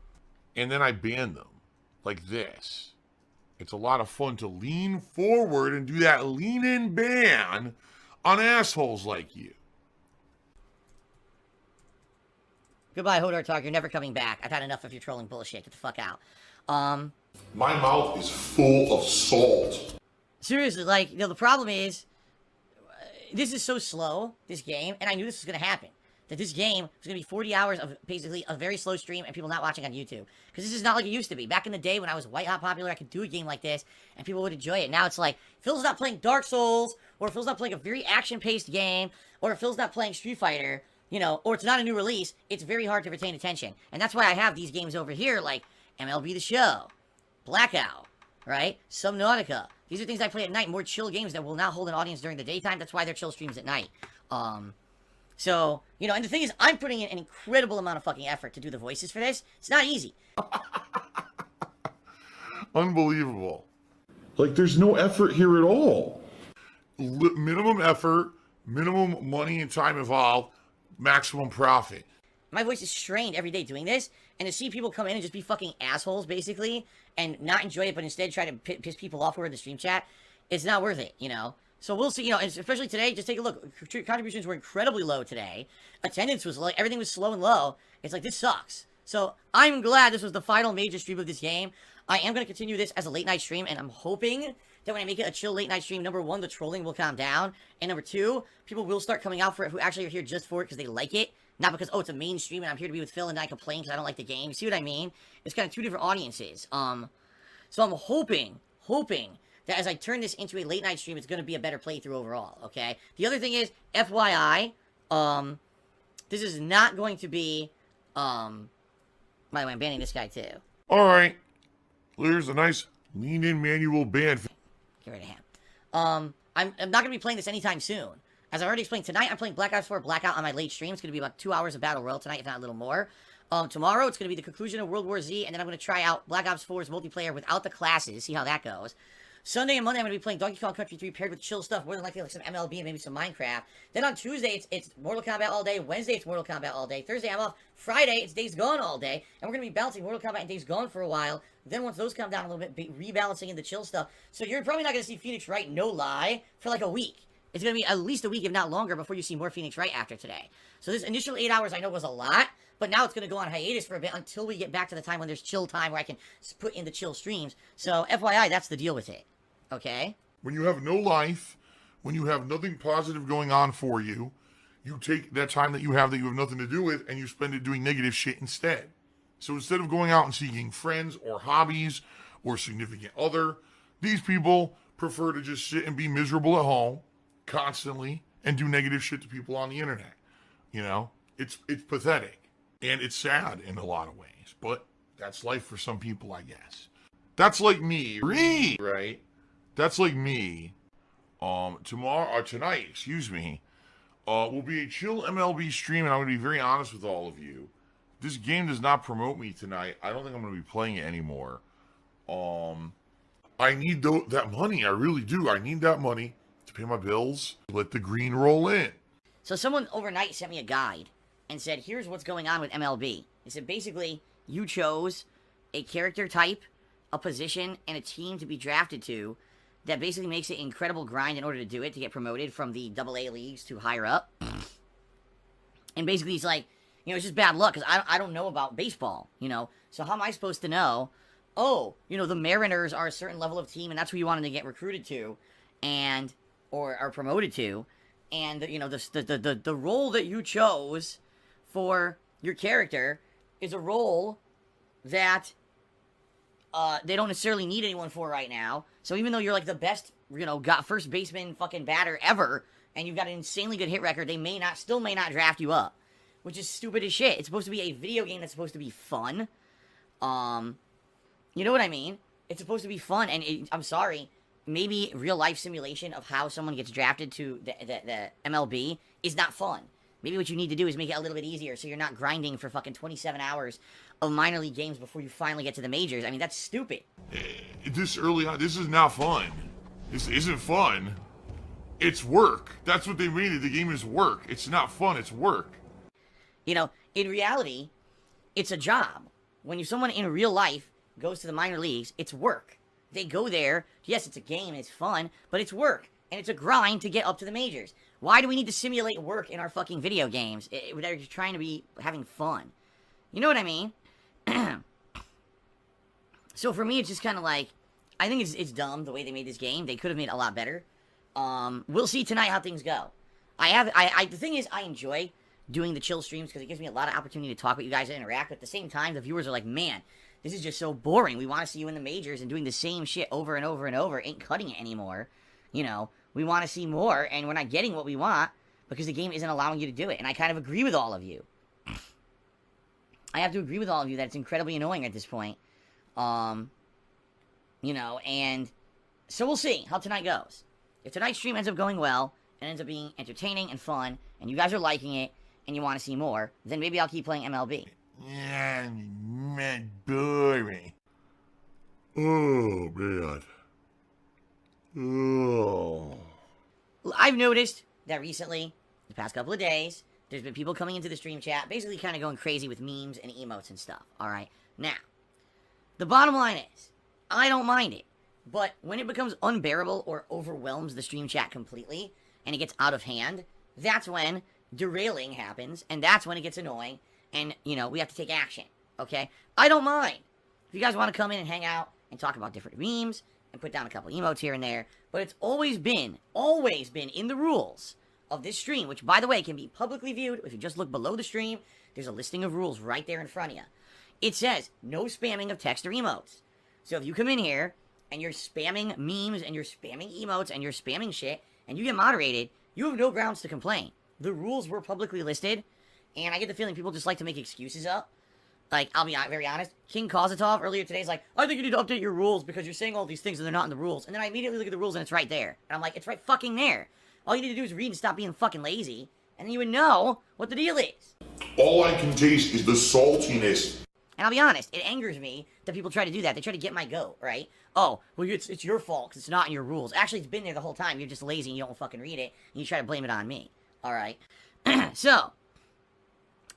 And then I ban them. Like this. It's a lot of fun to lean forward and do that lean-in ban on assholes like you. Goodbye, Hodor Talk. You're never coming back. I've had enough of your trolling bullshit. Get the fuck out. My mouth is full of salt. Seriously, like, you know, the problem is, this is so slow, this game, and I knew this was going to happen. That this game was going to be 40 hours of basically a very slow stream and people not watching on YouTube. Because this is not like it used to be. Back in the day when I was white hot popular, I could do a game like this and people would enjoy it. Now it's like, Phil's not playing Dark Souls, or Phil's not playing a very action-paced game, or Phil's not playing Street Fighter, you know, or it's not a new release. It's very hard to retain attention. And that's why I have these games over here like MLB The Show, Blackout, right? Subnautica. These are things I play at night, more chill games that will not hold an audience during the daytime. That's why they're chill streams at night. So, you know, and the thing is, I'm putting in an incredible amount of fucking effort to do the voices for this. It's not easy. Unbelievable. Like, there's no effort here at all. Minimum effort, minimum money and time involved, maximum profit. My voice is strained every day doing this, and to see people come in and just be fucking assholes, basically, and not enjoy it, but instead try to piss people off who are in the stream chat, it's not worth it, you know? So we'll see, you know, and especially today, just take a look. Contributions were incredibly low today. Attendance was like, everything was slow and low. It's like, this sucks. So I'm glad this was the final major stream of this game. I am going to continue this as a late night stream, and I'm hoping that when I make it a chill late night stream, number one, the trolling will calm down, and number two, people will start coming out for it who actually are here just for it because they like it, not because, oh, it's a main stream and I'm here to be with Phil and I complain because I don't like the game. You see what I mean? It's kind of two different audiences. So I'm hoping that as I turn this into a late night stream, it's going to be a better playthrough overall, okay? The other thing is, FYI, this is not going to be, by the way, I'm banning this guy too. All right. There's a nice lean-in manual ban. Get rid of him. I'm not going to be playing this anytime soon. As I already explained, tonight I'm playing Black Ops 4 Blackout on my late stream. It's going to be about 2 hours of Battle Royale tonight, if not a little more. Tomorrow, it's going to be the conclusion of World War Z, and then I'm going to try out Black Ops 4's multiplayer without the classes, see how that goes. Sunday and Monday, I'm going to be playing Donkey Kong Country 3 paired with chill stuff, more than likely like some MLB and maybe some Minecraft. Then on Tuesday, it's Mortal Kombat all day. Wednesday, it's Mortal Kombat all day. Thursday, I'm off. Friday, it's Days Gone all day. And we're going to be balancing Mortal Kombat and Days Gone for a while. Then once those come down a little bit, be rebalancing in the chill stuff. So you're probably not going to see Phoenix Wright, no lie, for like a week. It's going to be at least a week, if not longer, before you see more Phoenix Wright after today. So this initial 8 hours I know was a lot, But now it's going to go on hiatus for a bit until we get back to the time when there's chill time where I can put in the chill streams. So, FYI, that's the deal with it. Okay? When you have no life, when you have nothing positive going on for you, you take that time that you have nothing to do with and you spend it doing negative shit instead. So instead of going out and seeking friends or hobbies or significant other, these people prefer to just sit and be miserable at home constantly and do negative shit to people on the internet. You know, it's pathetic and it's sad in a lot of ways, but that's life for some people, I guess. That's like me, right? That's like me. Tonight, will be a chill MLB stream, and I'm going to be very honest with all of you. This game does not promote me tonight. I don't think I'm going to be playing it anymore. I need that money. I really do. I need that money to pay my bills. Let the green roll in. So someone overnight sent me a guide and said, here's what's going on with MLB. They said, basically, you chose a character type, a position, and a team to be drafted to that basically makes it incredible grind in order to do it, to get promoted from the AA leagues to higher up. And basically, it's like, you know, it's just bad luck, because I don't know about baseball, you know? So how am I supposed to know, oh, you know, the Mariners are a certain level of team, and that's who you wanted to get recruited to, or are promoted to, and, you know, the role that you chose for your character is a role that they don't necessarily need anyone for right now. So even though you're like the best, you know, got first baseman fucking batter ever, and you've got an insanely good hit record, they still may not draft you up, which is stupid as shit. It's supposed to be a video game that's supposed to be fun. You know what I mean? It's supposed to be fun, and I'm sorry, maybe real life simulation of how someone gets drafted to the MLB is not fun. Maybe what you need to do is make it a little bit easier so you're not grinding for fucking 27 hours of minor league games before you finally get to the majors. I mean, that's stupid. This early on, this is not fun. This isn't fun. It's work. That's what they made it. The game is work. It's not fun. It's work. You know, in reality, it's a job. When someone in real life goes to the minor leagues, it's work. They go there. Yes, it's a game. It's fun, but it's work. And it's a grind to get up to the majors. Why do we need to simulate work in our fucking video games? They're just trying to be having fun. You know what I mean? So for me, it's just kind of like, I think it's dumb the way they made this game. They could have made it a lot better. We'll see tonight how things go. The thing is, I enjoy doing the chill streams because it gives me a lot of opportunity to talk with you guys and interact. But at the same time, the viewers are like, man, this is just so boring. We want to see you in the majors, and doing the same shit over and over and over ain't cutting it anymore. You know, we want to see more, and we're not getting what we want because the game isn't allowing you to do it. And I kind of agree with all of you. I have to agree with all of you that it's incredibly annoying at this point. You know, and so we'll see how tonight goes. If tonight's stream ends up going well, and ends up being entertaining and fun, and you guys are liking it, and you want to see more, then maybe I'll keep playing MLB. Yeah, man, boring. Oh, man. Oh. I've noticed that recently, the past couple of days, there's been people coming into the stream chat, basically kind of going crazy with memes and emotes and stuff, alright? Now, the bottom line is, I don't mind it, but when it becomes unbearable or overwhelms the stream chat completely, and it gets out of hand, that's when derailing happens, and that's when it gets annoying, and, you know, we have to take action, okay? I don't mind. If you guys want to come in and hang out and talk about different memes, and put down a couple emotes here and there, but it's always been in the rules of this stream, which, by the way, can be publicly viewed. If you just look below the stream, there's a listing of rules right there in front of you. It says, no spamming of text or emotes. So if you come in here, and you're spamming memes, and you're spamming emotes, and you're spamming shit, and you get moderated, you have no grounds to complain. The rules were publicly listed, and I get the feeling people just like to make excuses up. Like, I'll be very honest, King Kozatov earlier today is like, I think you need to update your rules because you're saying all these things and they're not in the rules. And then I immediately look at the rules and it's right there. And I'm like, it's right fucking there. All you need to do is read and stop being fucking lazy, and then you would know what the deal is. All I can taste is the saltiness. And I'll be honest, it angers me that people try to do that. They try to get my goat, right? Oh, well, it's your fault because it's not in your rules. Actually, it's been there the whole time. You're just lazy and you don't fucking read it, and you try to blame it on me. Alright? So,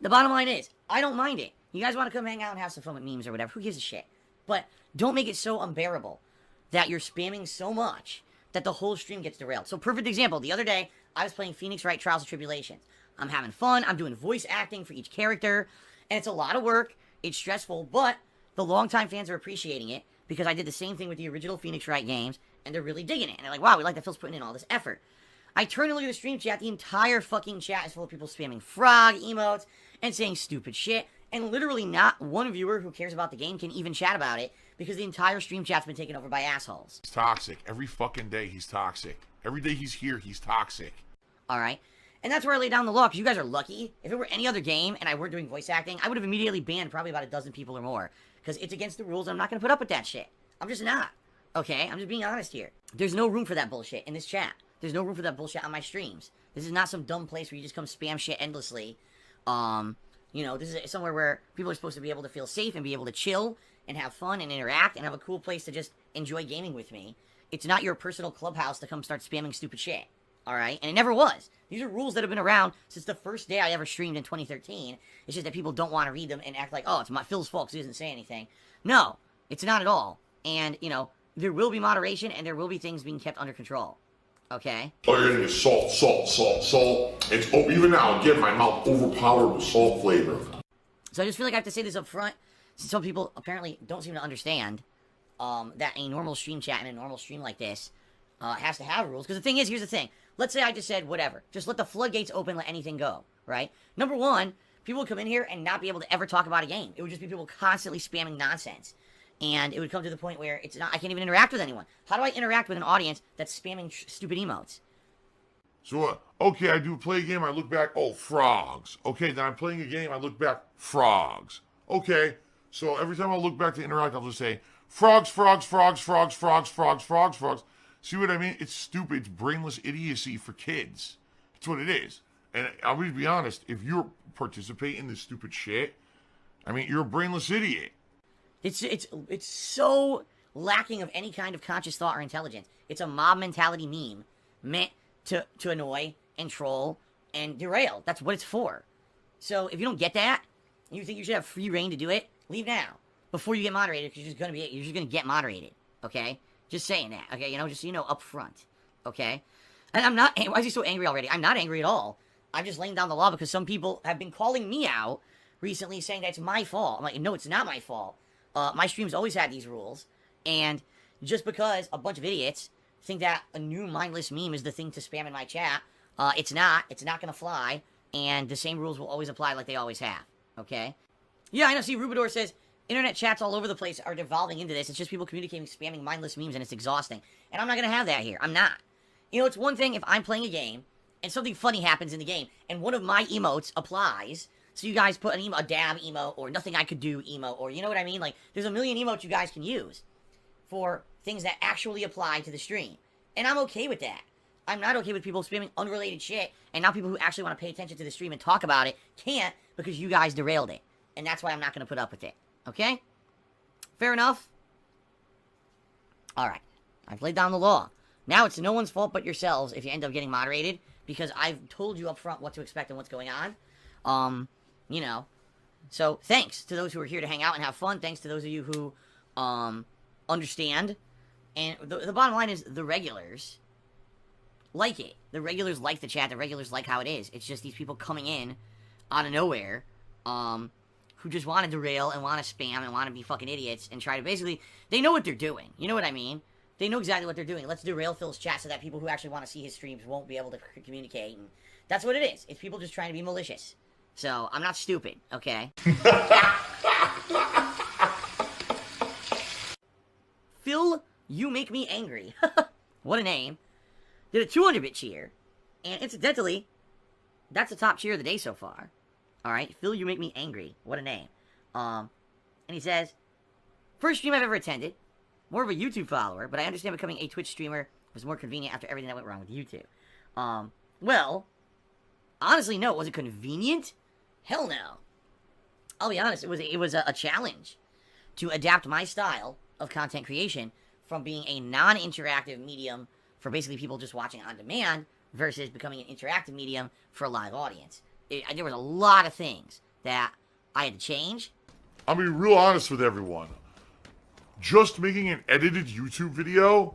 the bottom line is, I don't mind it. You guys want to come hang out and have some fun with memes or whatever, who gives a shit? But don't make it so unbearable that you're spamming so much that the whole stream gets derailed. So, perfect example, the other day, I was playing Phoenix Wright Trials and Tribulations. I'm having fun, I'm doing voice acting for each character, And it's a lot of work. It's stressful, but the longtime fans are appreciating it because I did the same thing with the original Phoenix Wright games, and they're really digging it. And they're like, wow, we like that Phil's putting in all this effort. I turn and look at the stream chat. The entire fucking chat is full of people spamming frog emotes and saying stupid shit. And literally not one viewer who cares about the game can even chat about it because the entire stream chat's been taken over by assholes. He's toxic. Every fucking day he's toxic. Every day he's here, he's toxic. Alright? And that's where I lay down the law, because you guys are lucky. If it were any other game and I weren't doing voice acting, I would have immediately banned probably about a dozen people or more. Because it's against the rules and I'm not going to put up with that shit. I'm just not. Okay? I'm just being honest here. There's no room for that bullshit in this chat. There's no room for that bullshit on my streams. This is not some dumb place where you just come spam shit endlessly. You know, this is somewhere where people are supposed to be able to feel safe and be able to chill and have fun and interact and have a cool place to just enjoy gaming with me. It's not your personal clubhouse to come start spamming stupid shit. Alright? And it never was. These are rules that have been around since the first day I ever streamed in 2013. It's just that people don't want to read them and act like, oh, it's Phil's fault because he doesn't say anything. No, it's not at all. And, you know, there will be moderation and there will be things being kept under control. Okay? Oh, you're gonna get salt, salt, salt, salt. It's, oh, even now, again, my mouth overpowered with salt flavor. So I just feel like I have to say this up front, since some people apparently don't seem to understand that a normal stream chat and a normal stream like this has to have rules. Because the thing is, here's the thing. Let's say I just said, whatever. Just let the floodgates open, let anything go, right? Number one, people would come in here and not be able to ever talk about a game. It would just be people constantly spamming nonsense. And it would come to the point where it's not, I can't even interact with anyone. How do I interact with an audience that's spamming stupid emotes? So, okay, I do play a game, I look back, oh, frogs. Okay, then I'm playing a game, I look back, frogs. Okay, so every time I look back to interact, I'll just say, frogs, frogs, frogs, frogs, frogs, frogs, frogs, frogs. See what I mean? It's stupid, it's brainless idiocy for kids. That's what it is. And I'll just be honest, if you're participating in this stupid shit, I mean, you're a brainless idiot. It's so lacking of any kind of conscious thought or intelligence. It's a mob mentality meme meant to annoy and troll and derail. That's what it's for. So if you don't get that, and you think you should have free reign to do it, leave now before you get moderated, because you're just gonna get moderated. Okay, just saying that. Okay, you know, just so you know up front. Okay, and I'm not. Why is he so angry already? I'm not angry at all. I'm just laying down the law because some people have been calling me out recently, saying that it's my fault. I'm like, no, it's not my fault. My streams always had these rules, and just because a bunch of idiots think that a new mindless meme is the thing to spam in my chat, it's not. It's not gonna fly, and the same rules will always apply like they always have. Okay? Yeah, I know. See, Rubador says, internet chats all over the place are devolving into this. It's just people communicating, spamming mindless memes, and it's exhausting. And I'm not gonna have that here. I'm not. You know, it's one thing if I'm playing a game, and something funny happens in the game, and one of my emotes applies. So you guys put a dab emote, or nothing I could do emote, or you know what I mean? Like, there's a million emotes you guys can use for things that actually apply to the stream. And I'm okay with that. I'm not okay with people spamming unrelated shit, and now people who actually want to pay attention to the stream and talk about it can't because you guys derailed it. And that's why I'm not going to put up with it. Okay? Fair enough? Alright. I've laid down the law. Now it's no one's fault but yourselves if you end up getting moderated, because I've told you up front what to expect and what's going on. You know, so thanks to those who are here to hang out and have fun. Thanks to those of you who, understand. And the bottom line is the regulars like it. The regulars like the chat. The regulars like how it is. It's just these people coming in out of nowhere, who just want to derail and want to spam and want to be fucking idiots and try to basically, they know what they're doing. You know what I mean? They know exactly what they're doing. Let's derail Phil's chat so that people who actually want to see his streams won't be able to communicate. And that's what it is. It's people just trying to be malicious. So, I'm not stupid, okay? Phil, you make me angry. What a name. Did a 200-bit cheer. And incidentally, that's the top cheer of the day so far. Alright, Phil, you make me angry. What a name. And he says, first stream I've ever attended. More of a YouTube follower, but I understand becoming a Twitch streamer was more convenient after everything that went wrong with YouTube. Well, honestly, no. Was it convenient? Hell no. I'll be honest, it was a challenge to adapt my style of content creation from being a non-interactive medium for basically people just watching on demand versus becoming an interactive medium for a live audience. There was a lot of things that I had to change. I'll be real honest with everyone. Just making an edited YouTube video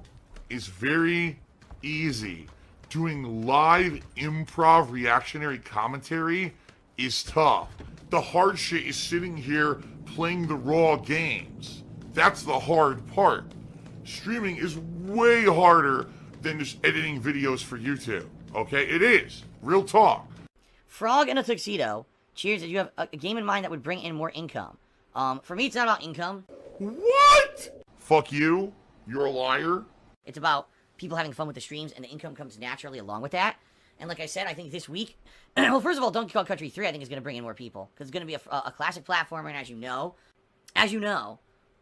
is very easy. Doing live improv reactionary commentary is tough. The hard shit is sitting here playing the raw games. That's the hard part. Streaming is way harder than just editing videos for YouTube. Okay? It is. Real talk. Frog in a tuxedo. Cheers, did you have a game in mind that would bring in more income? For me, it's not about income. What? Fuck you. You're a liar. It's about people having fun with the streams, and the income comes naturally along with that. And like I said, I think this week, well, first of all, Donkey Kong Country 3, I think is going to bring in more people. Because it's going to be a classic platformer, and as you know,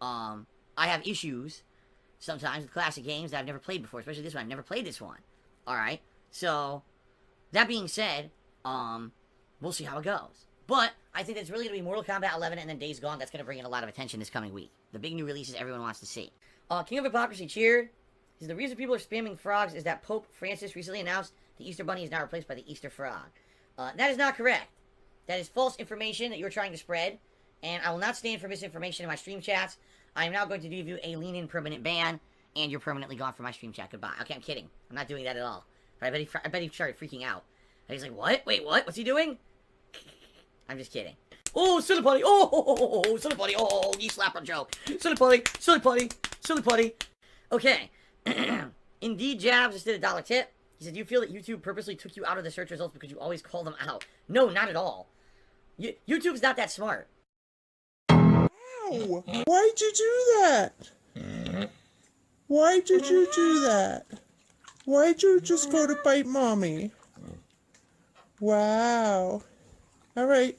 I have issues sometimes with classic games that I've never played before, especially this one. I've never played this one. Alright? So, that being said, we'll see how it goes. But, I think it's really going to be Mortal Kombat 11 and then Days Gone that's going to bring in a lot of attention this coming week. The big new releases everyone wants to see. King of Hypocrisy cheered. He said, the reason people are spamming frogs is that Pope Francis recently announced the Easter Bunny is now replaced by the Easter Frog. That is not correct. That is false information that you're trying to spread, and I will not stand for misinformation in my stream chats. I am now going to give you a lean-in permanent ban, and you're permanently gone from my stream chat. Goodbye. Okay, I'm kidding. I'm not doing that at all. But I bet he started freaking out. And he's like, what? Wait, what? What's he doing? I'm just kidding. Oh, silly putty! Oh, silly putty! Oh, you slapper joke! Silly putty! Silly putty! Silly putty! Okay. Indeed Jabs just did a $1 tip. He said, do you feel that YouTube purposely took you out of the search results because you always call them out? No, not at all. YouTube's not that smart. Ow! Why'd you do that? Why did you do that? Why'd you just go to bite mommy? Wow. Alright,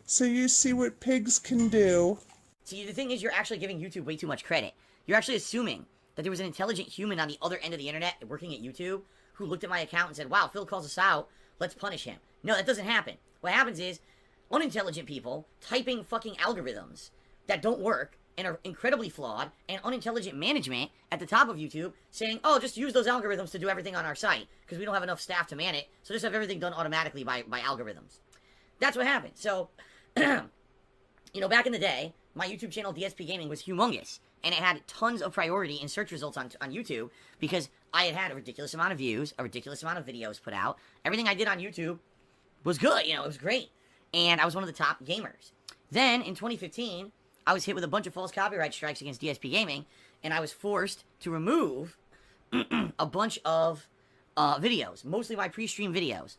so you see what pigs can do. See, the thing is, you're actually giving YouTube way too much credit. You're actually assuming that there was an intelligent human on the other end of the internet working at YouTube who looked at my account and said, wow, Phil calls us out, let's punish him. No, that doesn't happen. What happens is, unintelligent people typing fucking algorithms that don't work and are incredibly flawed, and unintelligent management at the top of YouTube saying, oh, just use those algorithms to do everything on our site, because we don't have enough staff to man it, so just have everything done automatically by algorithms. That's what happened. So, you know, back in the day, my YouTube channel, DSP Gaming, was humongous, and it had tons of priority in search results on YouTube, because I had a ridiculous amount of views, a ridiculous amount of videos put out. Everything I did on YouTube was good, you know, it was great. And I was one of the top gamers. Then, in 2015, I was hit with a bunch of false copyright strikes against DSP Gaming, and I was forced to remove a bunch of videos, mostly my pre-stream videos.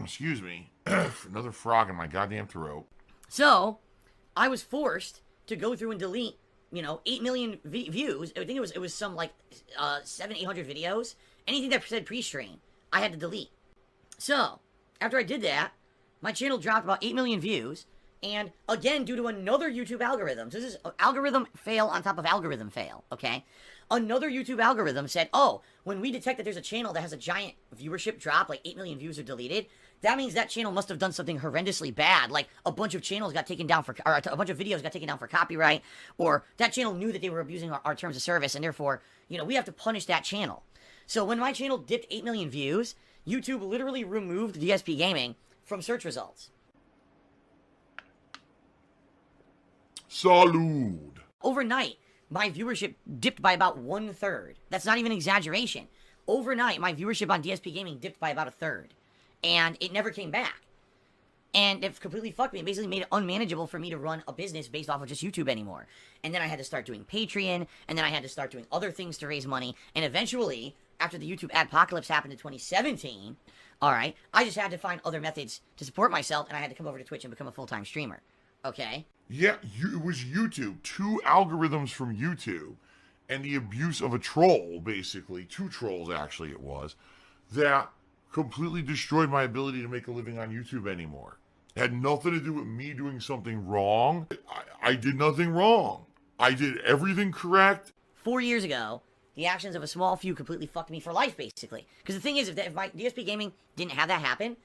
Excuse me. Another frog in my goddamn throat. So, I was forced to go through and delete, you know, 8 million views. I think it was some, like, 700-800 videos. Anything that said pre-stream, I had to delete. So, after I did that, my channel dropped about 8 million views, and again, due to another YouTube algorithm, so this is algorithm fail on top of algorithm fail, okay? Another YouTube algorithm said, oh, when we detect that there's a channel that has a giant viewership drop, like 8 million views are deleted, that means that channel must have done something horrendously bad, like a bunch of channels got taken down for, or a bunch of videos got taken down for copyright, or that channel knew that they were abusing our terms of service, and therefore, you know, we have to punish that channel. So when my channel dipped 8 million views, YouTube literally removed DSP Gaming from search results. Salud. Overnight, my viewership dipped by about 1/3. That's not even an exaggeration. Overnight, my viewership on DSP Gaming dipped by about 1/3. And it never came back. And it completely fucked me. It basically made it unmanageable for me to run a business based off of just YouTube anymore. And then I had to start doing Patreon, and then I had to start doing other things to raise money. And eventually, after the YouTube adpocalypse happened in 2017, alright, I just had to find other methods to support myself, and I had to come over to Twitch and become a full-time streamer. Okay? Yeah, it was YouTube. 2 algorithms from YouTube and the abuse of a troll, basically. 2 trolls, actually, it was, that completely destroyed my ability to make a living on YouTube anymore. It had nothing to do with me doing something wrong. I did nothing wrong. I did everything correct. 4 years ago, the actions of a small few completely fucked me for life, basically. Because the thing is, if my DSP Gaming didn't have that happen,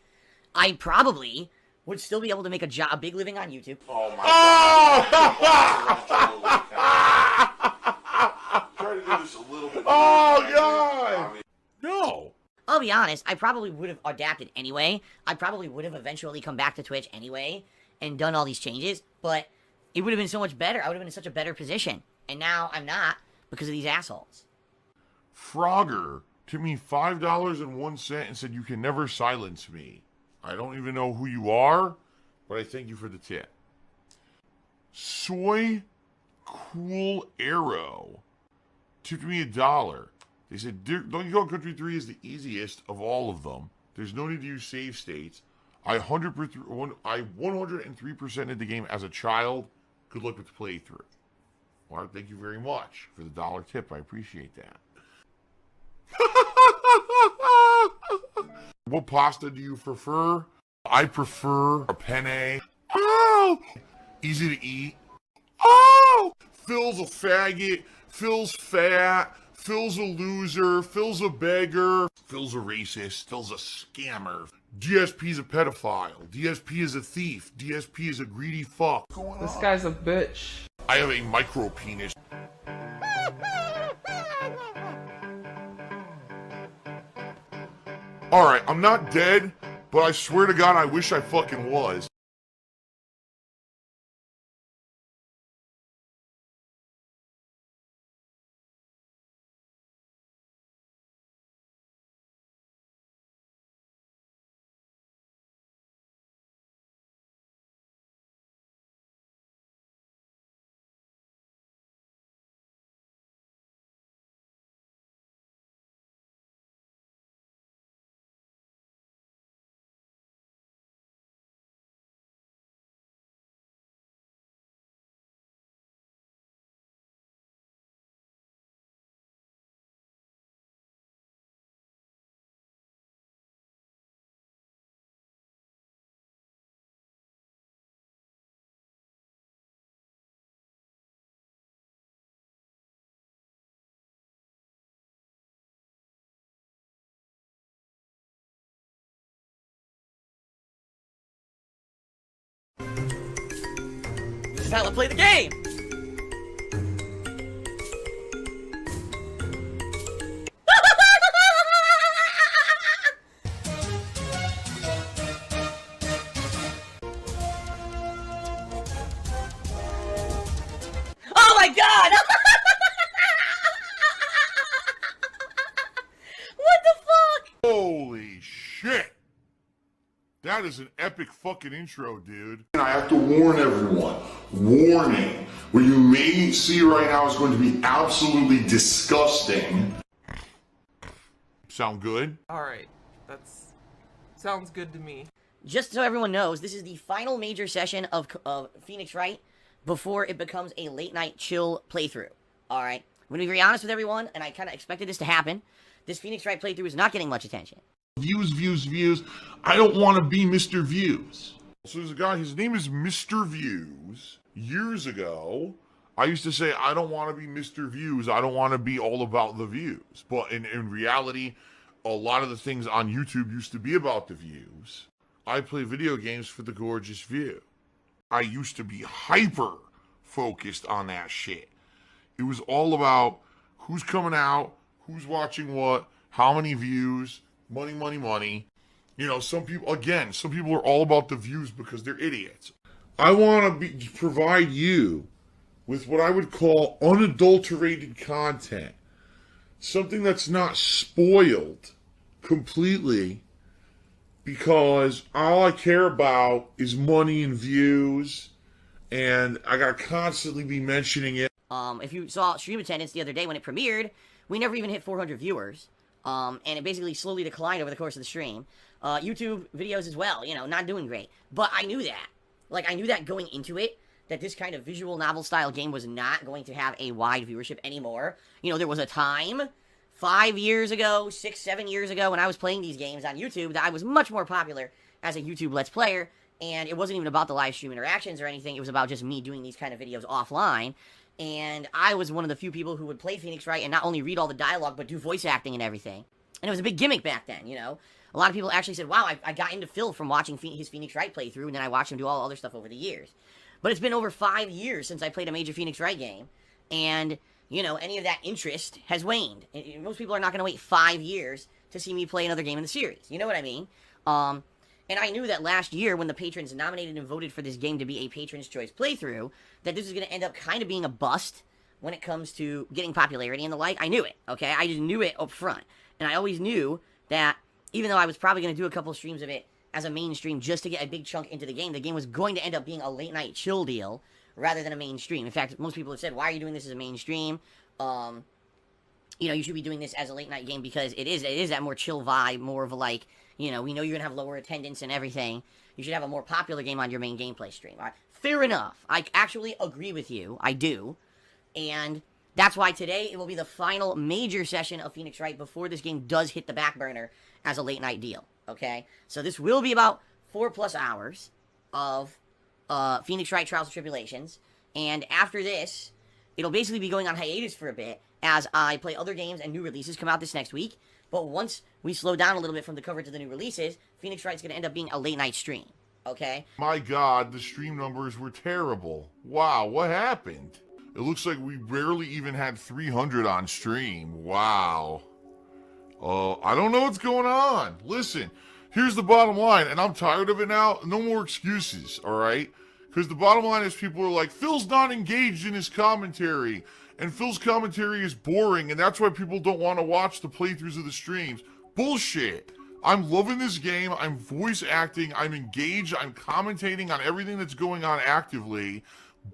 I probably would still be able to make a big living on YouTube. Oh my god. Try to do this a little bit. Oh god! No. I'll be honest, I probably would have adapted anyway. I probably would have eventually come back to Twitch anyway and done all these changes, but it would have been so much better. I would have been in such a better position. And now I'm not because of these assholes. Frogger took me $5.01 and said, you can never silence me. I don't even know who you are, but I thank you for the tip. Soy Cool Arrow tipped me $1. They said, Donkey Kong Country 3 is the easiest of all of them. There's no need to use save states. I 103%ed the game as a child. Good luck with the playthrough. Well, thank you very much for the $1 tip. I appreciate that. What pasta do you prefer? I prefer a penne. Oh! Easy to eat. Oh! Phil's a faggot. Phil's fat. Phil's a loser. Phil's a beggar. Phil's a racist. Phil's a scammer. DSP's a pedophile. DSP is a thief. DSP is a greedy fuck. This guy's a bitch. I have a micro penis. Alright, I'm not dead, but I swear to God I wish I fucking was. This is how I play the game! Oh my god! What the fuck? Holy shit! That is an epic fucking intro, dude. And I have to warn everyone, warning, what you may see right now is going to be absolutely disgusting. Sound good? Alright, that's... sounds good to me. Just so everyone knows, this is the final major session of Phoenix Wright before it becomes a late night chill playthrough. Alright? I'm gonna be very honest with everyone, and I kinda expected this to happen. This Phoenix Wright playthrough is not getting much attention. Views, views, views. I don't want to be Mr. Views. So there's a guy, his name is Mr. Views. Years ago, I used to say, I don't want to be Mr. Views. I don't want to be all about the views. But in reality, a lot of the things on YouTube used to be about the views. I play video games for the gorgeous view. I used to be hyper focused on that shit. It was all about who's coming out, who's watching what, how many views, money, money, money. You know, some people are all about the views because they're idiots. I want to provide you with what I would call unadulterated content. Something that's not spoiled completely because all I care about is money and views, and I gotta constantly be mentioning it. If you saw stream attendance the other day when it premiered, we never even hit 400 viewers. And it basically slowly declined over the course of the stream. YouTube videos as well, you know, not doing great. But I knew that. Like, I knew that going into it, that this kind of visual novel style game was not going to have a wide viewership anymore. You know, there was a time, 5 years ago, 6, 7 years ago, when I was playing these games on YouTube, that I was much more popular as a YouTube Let's Player, and it wasn't even about the live stream interactions or anything, it was about just me doing these kind of videos offline. And I was one of the few people who would play Phoenix Wright and not only read all the dialogue, but do voice acting and everything. And it was a big gimmick back then, you know? A lot of people actually said, wow, I got into Phil from watching his Phoenix Wright playthrough, and then I watched him do all other stuff over the years. But it's been over 5 years since I played a major Phoenix Wright game, and, you know, any of that interest has waned. And most people are not going to wait 5 years to see me play another game in the series. You know what I mean? And I knew that last year, when the patrons nominated and voted for this game to be a Patron's Choice playthrough, that this was going to end up kind of being a bust when it comes to getting popularity and the like. I knew it, okay? I just knew it up front. And I always knew that even though I was probably going to do a couple streams of it as a mainstream just to get a big chunk into the game was going to end up being a late night chill deal rather than a mainstream. In fact, most people have said, why are you doing this as a mainstream? You know, you should be doing this as a late night game because it is that more chill vibe, more of a like, you know, we know you're going to have lower attendance and everything. You should have a more popular game on your main gameplay stream. All right? Fair enough. I actually agree with you. I do. And that's why today it will be the final major session of Phoenix Wright before this game does hit the back burner as a late night deal. Okay? So this will be about 4+ hours of Phoenix Wright Trials and Tribulations. And after this, it'll basically be going on hiatus for a bit as I play other games and new releases come out this next week. But once we slow down a little bit from the coverage of the new releases, Phoenix Wright's going to end up being a late night stream. Okay? My God, the stream numbers were terrible. Wow, what happened? It looks like we barely even had 300 on stream. Wow. I don't know what's going on. Listen, here's the bottom line, and I'm tired of it now. No more excuses, all right? Because the bottom line is people are like, Phil's not engaged in his commentary, and Phil's commentary is boring, and that's why people don't want to watch the playthroughs of the streams. Bullshit. I'm loving this game. I'm voice acting. I'm engaged. I'm commentating on everything that's going on actively.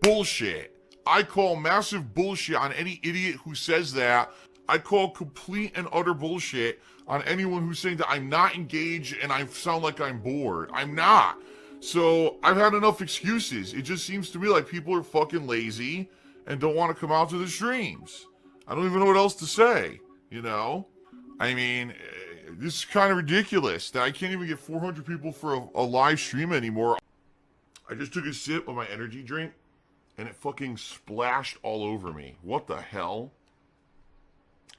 Bullshit. I call massive bullshit on any idiot who says that. I call complete and utter bullshit on anyone who's saying that I'm not engaged and I sound like I'm bored. I'm not. So I've had enough excuses. It just seems to me like people are fucking lazy and don't want to come out to the streams. I don't even know what else to say, you know? I mean, this is kind of ridiculous that I can't even get 400 people for a live stream anymore. I just took a sip of my energy drink and it fucking splashed all over me. What the hell?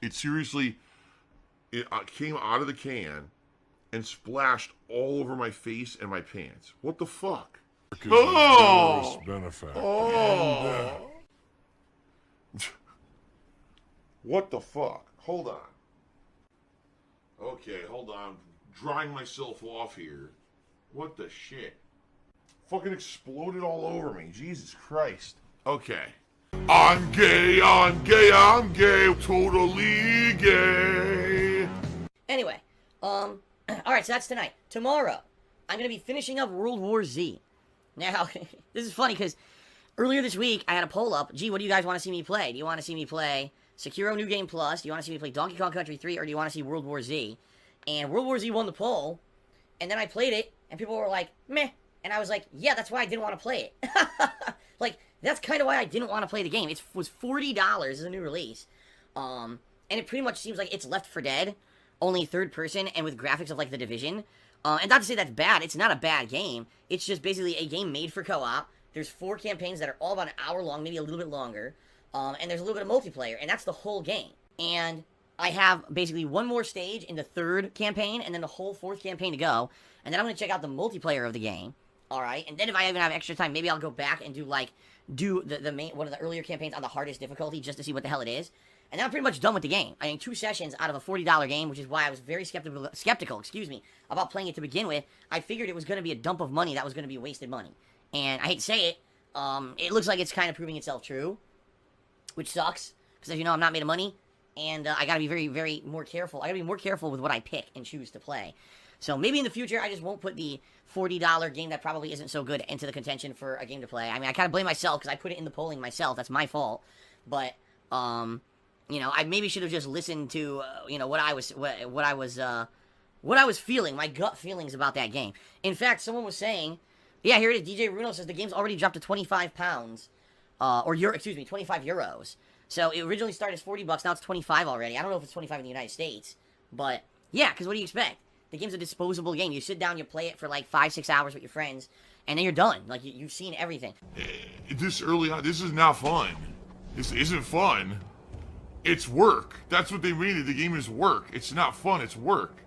It seriously, it came out of the can and splashed all over my face and my pants. What the fuck? Oh! Oh! What the fuck? Hold on. Okay, hold on. Drying myself off here. What the shit? Fucking exploded all over me. Jesus Christ. Okay. I'm gay, I'm gay, I'm gay, totally gay. Anyway, alright, so that's tonight. Tomorrow, I'm going to be finishing up World War Z. Now, this is funny because earlier this week, I had a poll up. Gee, what do you guys want to see me play? Do you want to see me play Sekiro New Game Plus? Do you want to see me play Donkey Kong Country 3? Or do you want to see World War Z? And World War Z won the poll. And then I played it, and people were like, meh. And I was like, yeah, that's why I didn't want to play it. Like, that's kind of why I didn't want to play the game. It was $40 as a new release. And it pretty much seems like it's Left 4 Dead, only third person, and with graphics of, like, The Division. And not to say that's bad. It's not a bad game. It's just basically a game made for co-op. There's 4 campaigns that are all about an hour long, maybe a little bit longer. And there's a little bit of multiplayer, and that's the whole game. And I have basically one more stage in the 3rd campaign, and then the whole 4th campaign to go. And then I'm going to check out the multiplayer of the game. Alright, and then if I even have extra time, maybe I'll go back and do the main one of the earlier campaigns on the hardest difficulty just to see what the hell it is. And then I'm pretty much done with the game. I mean, 2 sessions out of a $40 game, which is why I was very skeptical, about playing it to begin with. I figured it was going to be a dump of money that was going to be wasted money. And I hate to say it, it looks like it's kind of proving itself true, which sucks, because as you know, I'm not made of money, and I gotta be very, very more careful. I gotta be more careful with what I pick and choose to play. So maybe in the future, I just won't put the $40 game that probably isn't so good into the contention for a game to play. I mean, I kind of blame myself because I put it in the polling myself. That's my fault. But, you know, I maybe should have just listened to, you know, what I was feeling, my gut feelings about that game. In fact, someone was saying, yeah, here it is. DJ Runo says the game's already dropped to 25 pounds, 25 euros. So it originally started as 40 bucks. Now it's 25 already. I don't know if it's 25 in the United States, but yeah, because what do you expect? The game's a disposable game. You sit down, you play it for like 5-6 hours with your friends, and then you're done. Like, you've seen everything. This early on, this is not fun. This isn't fun. It's work. That's what they mean. The game is work. It's not fun. It's work.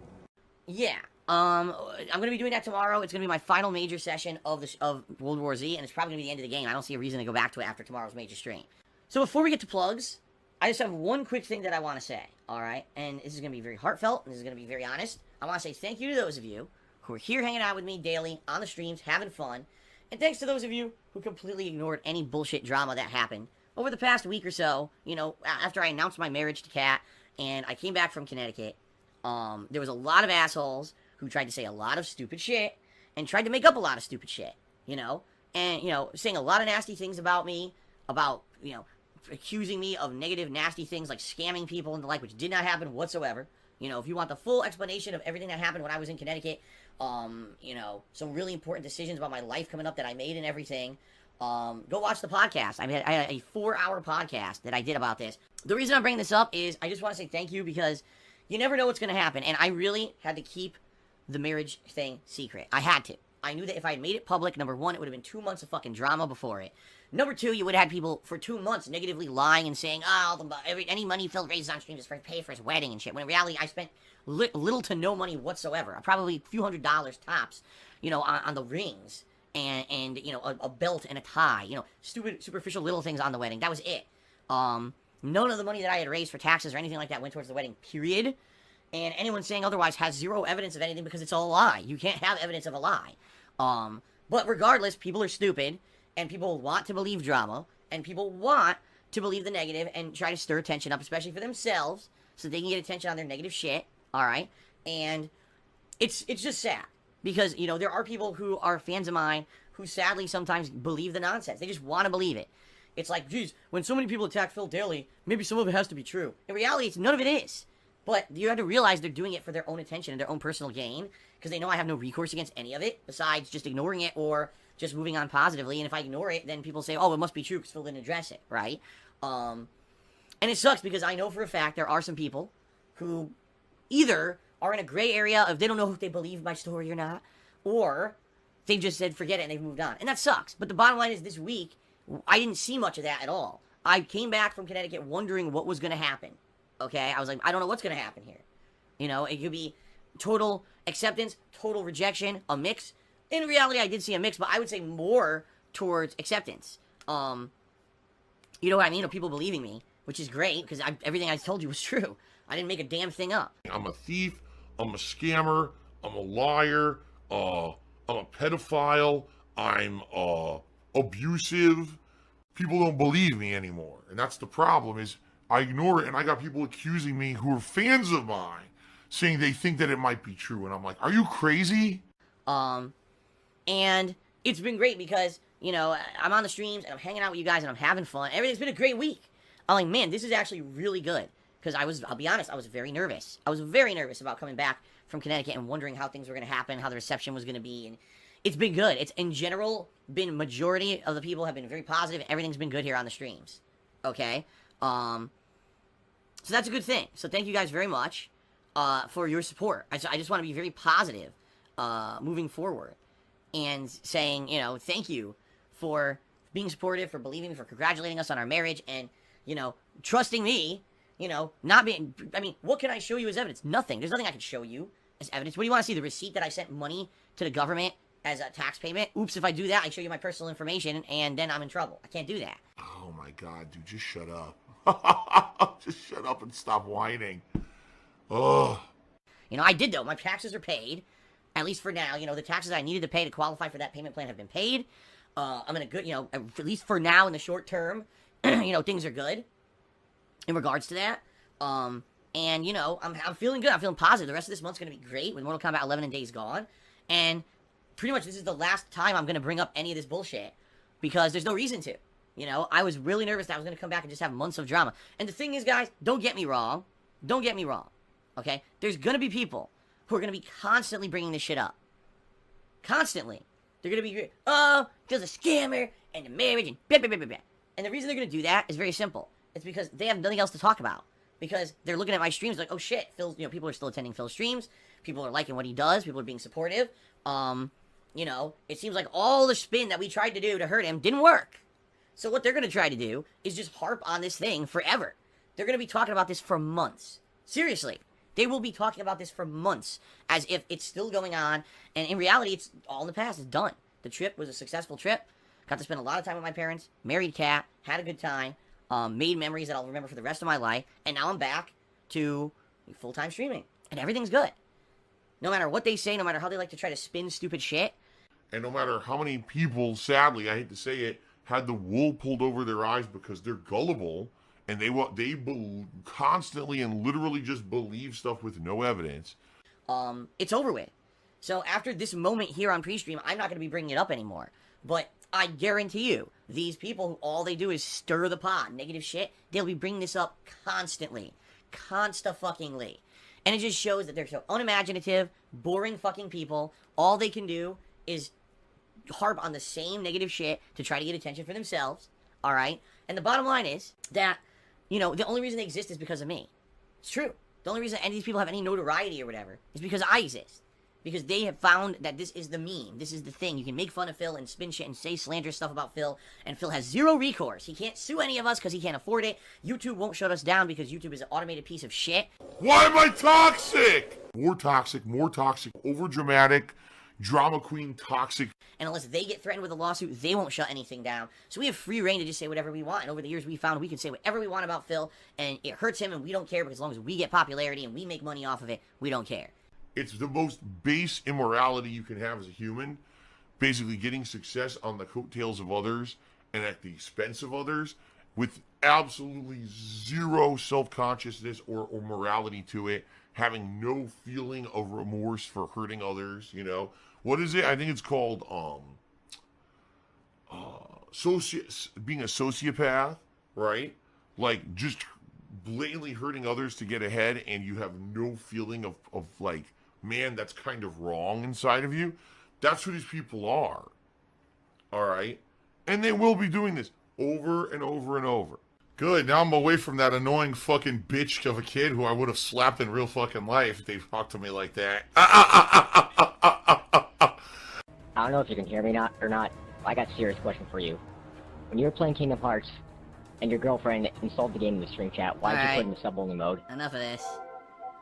Yeah. I'm gonna be doing that tomorrow. It's gonna be my final major session of World War Z, and it's probably gonna be the end of the game. I don't see a reason to go back to it after tomorrow's major stream. So before we get to plugs, I just have one quick thing that I want to say. All right, and this is gonna be very heartfelt, and this is gonna be very honest. I want to say thank you to those of you who are here hanging out with me daily on the streams, having fun, and thanks to those of you who completely ignored any bullshit drama that happened over the past week or so. You know, after I announced my marriage to Kat and I came back from Connecticut, there was a lot of assholes who tried to say a lot of stupid shit and tried to make up a lot of stupid shit, you know, and, you know, saying a lot of nasty things about me, about, you know, accusing me of negative, nasty things like scamming people and the like, which did not happen whatsoever. You know, if you want the full explanation of everything that happened when I was in Connecticut, you know, some really important decisions about my life coming up that I made and everything, go watch the podcast. I had a 4-hour podcast that I did about this. The reason I'm bringing this up is I just want to say thank you, because you never know what's going to happen. And I really had to keep the marriage thing secret. I had to. I knew that if I had made it public, number one, it would have been 2 months of fucking drama before it. Number two, you would have had people for 2 months negatively lying and saying, oh, any money Phil raises on streams is for pay for his wedding and shit. When in reality, I spent little to no money whatsoever. Probably a few $100s tops, you know, on the rings and you know, a belt and a tie. You know, stupid, superficial little things on the wedding. That was it. None of the money that I had raised for taxes or anything like that went towards the wedding, period. And anyone saying otherwise has zero evidence of anything because it's all a lie. You can't have evidence of a lie. But regardless, people are stupid, and people want to believe drama, and people want to believe the negative and try to stir attention up, especially for themselves, so they can get attention on their negative shit, alright? And it's just sad, because, you know, there are people who are fans of mine who sadly sometimes believe the nonsense. They just want to believe it. It's like, geez, when so many people attack Phil daily, maybe some of it has to be true. In reality, none of it is. But you have to realize they're doing it for their own attention and their own personal gain, because they know I have no recourse against any of it, besides just ignoring it or just moving on positively. And if I ignore it, then people say, oh, it must be true because Phil didn't address it, right? And it sucks, because I know for a fact there are some people who either are in a gray area of they don't know if they believe my story or not, or they've just said forget it and they've moved on. And that sucks. But the bottom line is, this week, I didn't see much of that at all. I came back from Connecticut wondering what was going to happen. Okay, I was like, I don't know what's going to happen here. You know, it could be total acceptance, total rejection, a mix. In reality, I did see a mix, but I would say more towards acceptance. You know what I mean? Of people believing me, which is great, because everything I told you was true. I didn't make a damn thing up. I'm a thief, I'm a scammer, I'm a liar, I'm a pedophile, I'm abusive. People don't believe me anymore. And that's the problem, is I ignore it, and I got people accusing me who are fans of mine, saying they think that it might be true. And I'm like, are you crazy? And it's been great because, you know, I'm on the streams and I'm hanging out with you guys and I'm having fun. Everything's been a great week. I'm like, man, this is actually really good. Because I'll be honest, I was very nervous. I was very nervous about coming back from Connecticut and wondering how things were going to happen, how the reception was going to be. And it's been good. It's, in general, been majority of the people have been very positive. Everything's been good here on the streams. Okay? So that's a good thing. So thank you guys very much for your support. I just want to be very positive moving forward. And saying, you know, thank you for being supportive, for believing me, for congratulating us on our marriage, and, you know, trusting me, you know, not being, I mean, what can I show you as evidence? Nothing. There's nothing I can show you as evidence. What do you want to see? The receipt that I sent money to the government as a tax payment? Oops, if I do that, I show you my personal information, and then I'm in trouble. I can't do that. Oh my God, dude, just shut up. Just shut up and stop whining. Ugh. You know, I did, though. My taxes are paid. At least for now, you know, the taxes I needed to pay to qualify for that payment plan have been paid. I'm in a good, you know, at least for now in the short term, you know, things are good in regards to that. And, you know, I'm feeling good. I'm feeling positive. The rest of this month's going to be great with Mortal Kombat 11 and Days Gone. And pretty much this is the last time I'm going to bring up any of this bullshit, because there's no reason to. You know, I was really nervous that I was going to come back and just have months of drama. And the thing is, guys, don't get me wrong. Don't get me wrong. Okay? There's going to be people who are going to be constantly bringing this shit up. Constantly. They're going to be, oh, there's a scammer, and the marriage, and blah, blah, blah, blah, blah. And the reason they're going to do that is very simple. It's because they have nothing else to talk about. Because they're looking at my streams like, oh shit, Phil's, you know, people are still attending Phil's streams. People are liking what he does. People are being supportive. You know, it seems like all the spin that we tried to do to hurt him didn't work. So what they're going to try to do is just harp on this thing forever. They're going to be talking about this for months. Seriously. They will be talking about this for months, as if it's still going on, and in reality, it's all in the past. It's done. The trip was a successful trip. Got to spend a lot of time with my parents, married Kat, had a good time, made memories that I'll remember for the rest of my life, and now I'm back to full-time streaming, and everything's good. No matter what they say, no matter how they like to try to spin stupid shit. And no matter how many people, sadly, I hate to say it, had the wool pulled over their eyes because they're gullible, and they constantly and literally just believe stuff with no evidence. It's over with. So after this moment here on pre-stream, I'm not going to be bringing it up anymore. But I guarantee you, these people who all they do is stir the pot, negative shit, they'll be bringing this up constantly. Consta-fucking-ly. And it just shows that they're so unimaginative, boring fucking people. All they can do is harp on the same negative shit to try to get attention for themselves. Alright? And the bottom line is that, you know, the only reason they exist is because of me. It's true. The only reason any of these people have any notoriety or whatever is because I exist. Because they have found that this is the meme. This is the thing. You can make fun of Phil and spin shit and say slanderous stuff about Phil, and Phil has zero recourse. He can't sue any of us because he can't afford it. YouTube won't shut us down because YouTube is an automated piece of shit. Why am I toxic? More toxic, overdramatic, drama queen toxic. And unless they get threatened with a lawsuit, they won't shut anything down. So we have free reign to just say whatever we want. And over the years, we found we can say whatever we want about Phil, and it hurts him, and we don't care, because as long as we get popularity and we make money off of it, we don't care. It's the most base immorality you can have as a human. Basically getting success on the coattails of others and at the expense of others with absolutely zero self-consciousness or morality to it. Having no feeling of remorse for hurting others, you know. What is it? I think it's called being a sociopath, right? Like just blatantly hurting others to get ahead, and you have no feeling of like, man, that's kind of wrong inside of you. That's who these people are. All right? And they will be doing this over and over and over. Good. Now I'm away from that annoying fucking bitch of a kid who I would have slapped in real fucking life if they talked to me like that. I don't know if you can hear me or not. I got a serious question for you. When you were playing Kingdom Hearts and your girlfriend installed the game in the stream chat, why did you put it in the sub-only mode? Enough of this.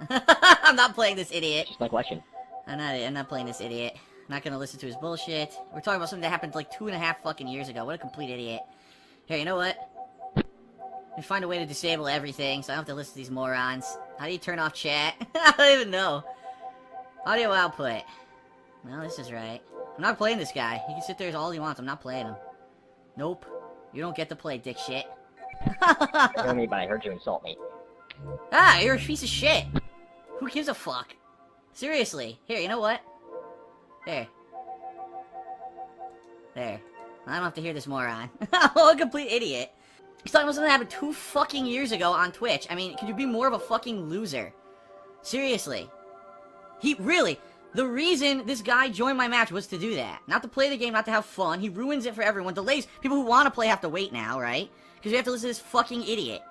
I'm not playing this idiot. Just my question. I'm not playing this idiot. I'm not gonna listen to his bullshit. We're talking about something that happened like 2.5 fucking years ago. What a complete idiot. Here, you know what? Let me find a way to disable everything so I don't have to listen to these morons. How do you turn off chat? I don't even know. Audio output. No, this is right. I'm not playing this guy. He can sit there all he wants. I'm not playing him. Nope. You don't get to play, dick shit. I don't know me, but I heard you insult me. Ah, you're a piece of shit. Who gives a fuck? Seriously. Here, you know what? There. There. I don't have to hear this moron. What a complete idiot. He's talking about something that happened 2 fucking years ago on Twitch. I mean, could you be more of a fucking loser? Seriously. The reason this guy joined my match was to do that. Not to play the game, not to have fun. He ruins it for everyone. Delays. People who want to play have to wait now, right? Because you have to listen to this fucking idiot.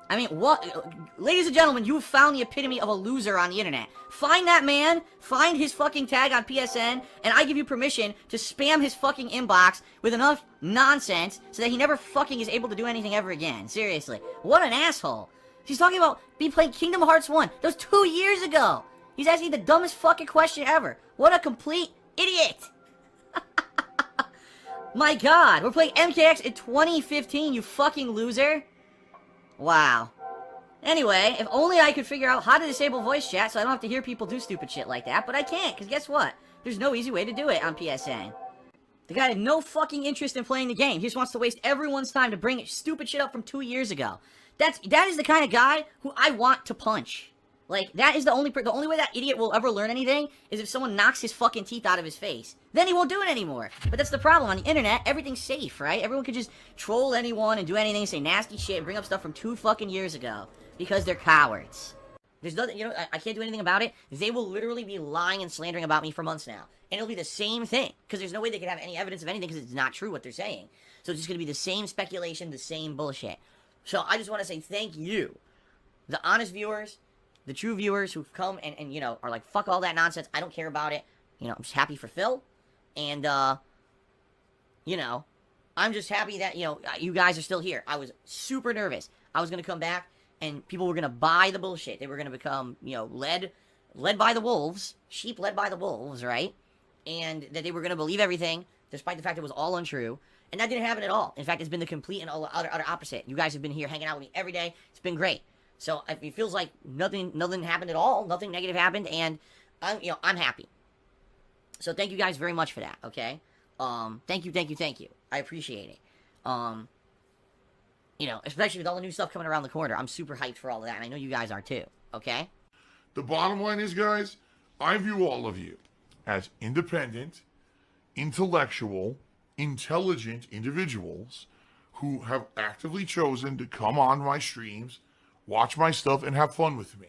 I mean, what? Ladies and gentlemen, you have found the epitome of a loser on the internet. Find that man, find his fucking tag on PSN, and I give you permission to spam his fucking inbox with enough nonsense so that he never fucking is able to do anything ever again. Seriously. What an asshole. He's talking about me playing Kingdom Hearts 1. That was 2 years ago. He's asking the dumbest fucking question ever. What a complete idiot. My god, we're playing MKX in 2015, you fucking loser. Wow. Anyway, if only I could figure out how to disable voice chat so I don't have to hear people do stupid shit like that, but I can't, because guess what? There's no easy way to do it on PSN. The guy had no fucking interest in playing the game. He just wants to waste everyone's time to bring stupid shit up from 2 years ago. That is the kind of guy who I want to punch. Like, that is the only way that idiot will ever learn anything is if someone knocks his fucking teeth out of his face. Then he won't do it anymore. But that's the problem. On the internet, everything's safe, right? Everyone can just troll anyone and do anything, say nasty shit, and bring up stuff from 2 fucking years ago. Because they're cowards. There's nothing, you know, I can't do anything about it. They will literally be lying and slandering about me for months now. And it'll be the same thing. Because there's no way they can have any evidence of anything because it's not true what they're saying. So it's just going to be the same speculation, the same bullshit. So I just want to say thank you. The honest viewers, the true viewers who've come and you know, are like, fuck all that nonsense. I don't care about it. You know, I'm just happy for Phil. And, you know, I'm just happy that, you know, you guys are still here. I was super nervous. I was going to come back and people were going to buy the bullshit. They were going to become, you know, led by the wolves. Sheep led by the wolves, right? And that they were going to believe everything, despite the fact it was all untrue. And that didn't happen at all. In fact, it's been the complete and utter opposite. You guys have been here hanging out with me every day. It's been great. So it feels like nothing happened at all. Nothing negative happened, and I'm happy. So thank you guys very much for that. Okay. Thank you. I appreciate it. You know, especially with all the new stuff coming around the corner, I'm super hyped for all of that, and I know you guys are too. Okay. The bottom line is, guys, I view all of you as independent, intellectual, intelligent individuals who have actively chosen to come on my streams, watch my stuff, and have fun with me.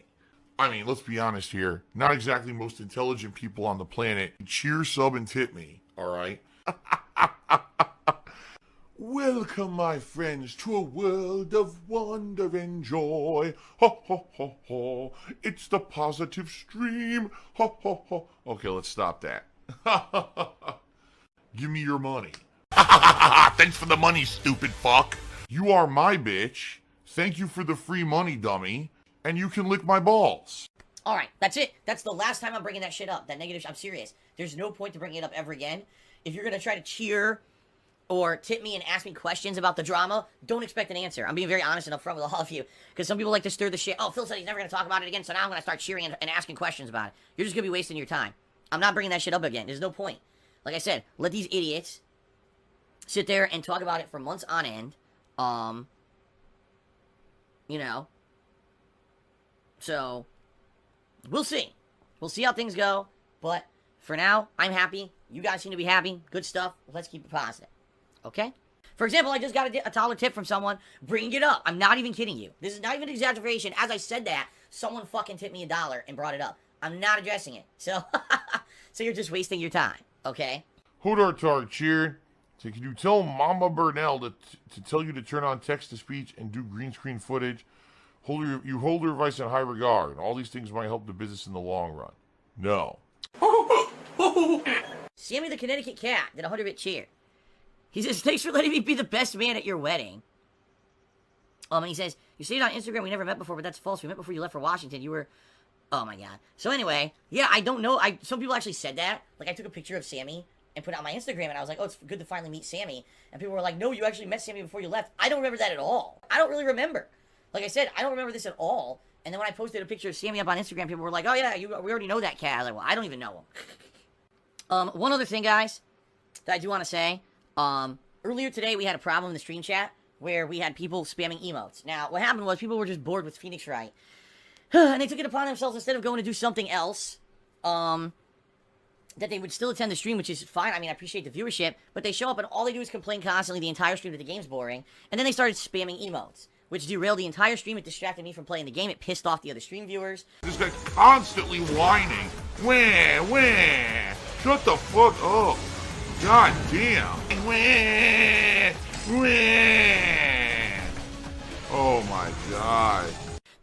I mean, let's be honest here. Not exactly most intelligent people on the planet. Cheer, sub, and tip me, alright? Welcome, my friends, to a world of wonder and joy. Ho, ho, ho, ho. It's the positive stream. Ho, ho, ho. Okay, let's stop that. Give me your money. Thanks for the money, stupid fuck. You are my bitch. Thank you for the free money, dummy. And you can lick my balls. Alright, that's it. That's the last time I'm bringing that shit up. That negative I'm serious. There's no point to bringing it up ever again. If you're gonna try to cheer or tip me and ask me questions about the drama, don't expect an answer. I'm being very honest and upfront with all of you. Because some people like to stir the shit. Oh, Phil said he's never going to talk about it again, so now I'm going to start cheering and asking questions about it. You're just going to be wasting your time. I'm not bringing that shit up again. There's no point. Like I said, let these idiots sit there and talk about it for months on end. You know. So, we'll see. We'll see how things go. But, for now, I'm happy. You guys seem to be happy. Good stuff. Let's keep it positive. Okay? For example, I just got a $1 tip from someone. Bring it up. I'm not even kidding you. This is not even an exaggeration. As I said that, someone fucking tipped me $1 and brought it up. I'm not addressing it. So, so you're just wasting your time. Okay? Hodar cheer. So can you tell Mama Burnell to tell you to turn on text-to-speech and do green screen footage? You hold her advice in high regard. All these things might help the business in the long run. No. Sammy the Connecticut Cat did a 100-bit cheer. He says, thanks for letting me be the best man at your wedding. And he says, you say it on Instagram, we never met before, but that's false. We met before you left for Washington. You were... Oh, my God. So anyway, yeah, I don't know. Some people actually said that. Like, I took a picture of Sammy and put it on my Instagram, and I was like, oh, it's good to finally meet Sammy. And people were like, no, you actually met Sammy before you left. I don't remember that at all. I don't really remember. Like I said, I don't remember this at all. And then when I posted a picture of Sammy up on Instagram, people were like, oh, yeah, we already know that cat. I was like, well, I don't even know him. One other thing, guys, that I do want to say. Earlier today, we had a problem in the stream chat where we had people spamming emotes. Now, what happened was people were just bored with Phoenix Wright. And they took it upon themselves, instead of going to do something else, that they would still attend the stream, which is fine. I mean, I appreciate the viewership. But they show up and all they do is complain constantly the entire stream that the game's boring. And then they started spamming emotes, which derailed the entire stream. It distracted me from playing the game. It pissed off the other stream viewers. This guy constantly whining. Wah. Shut the fuck up. God damn. Oh my God.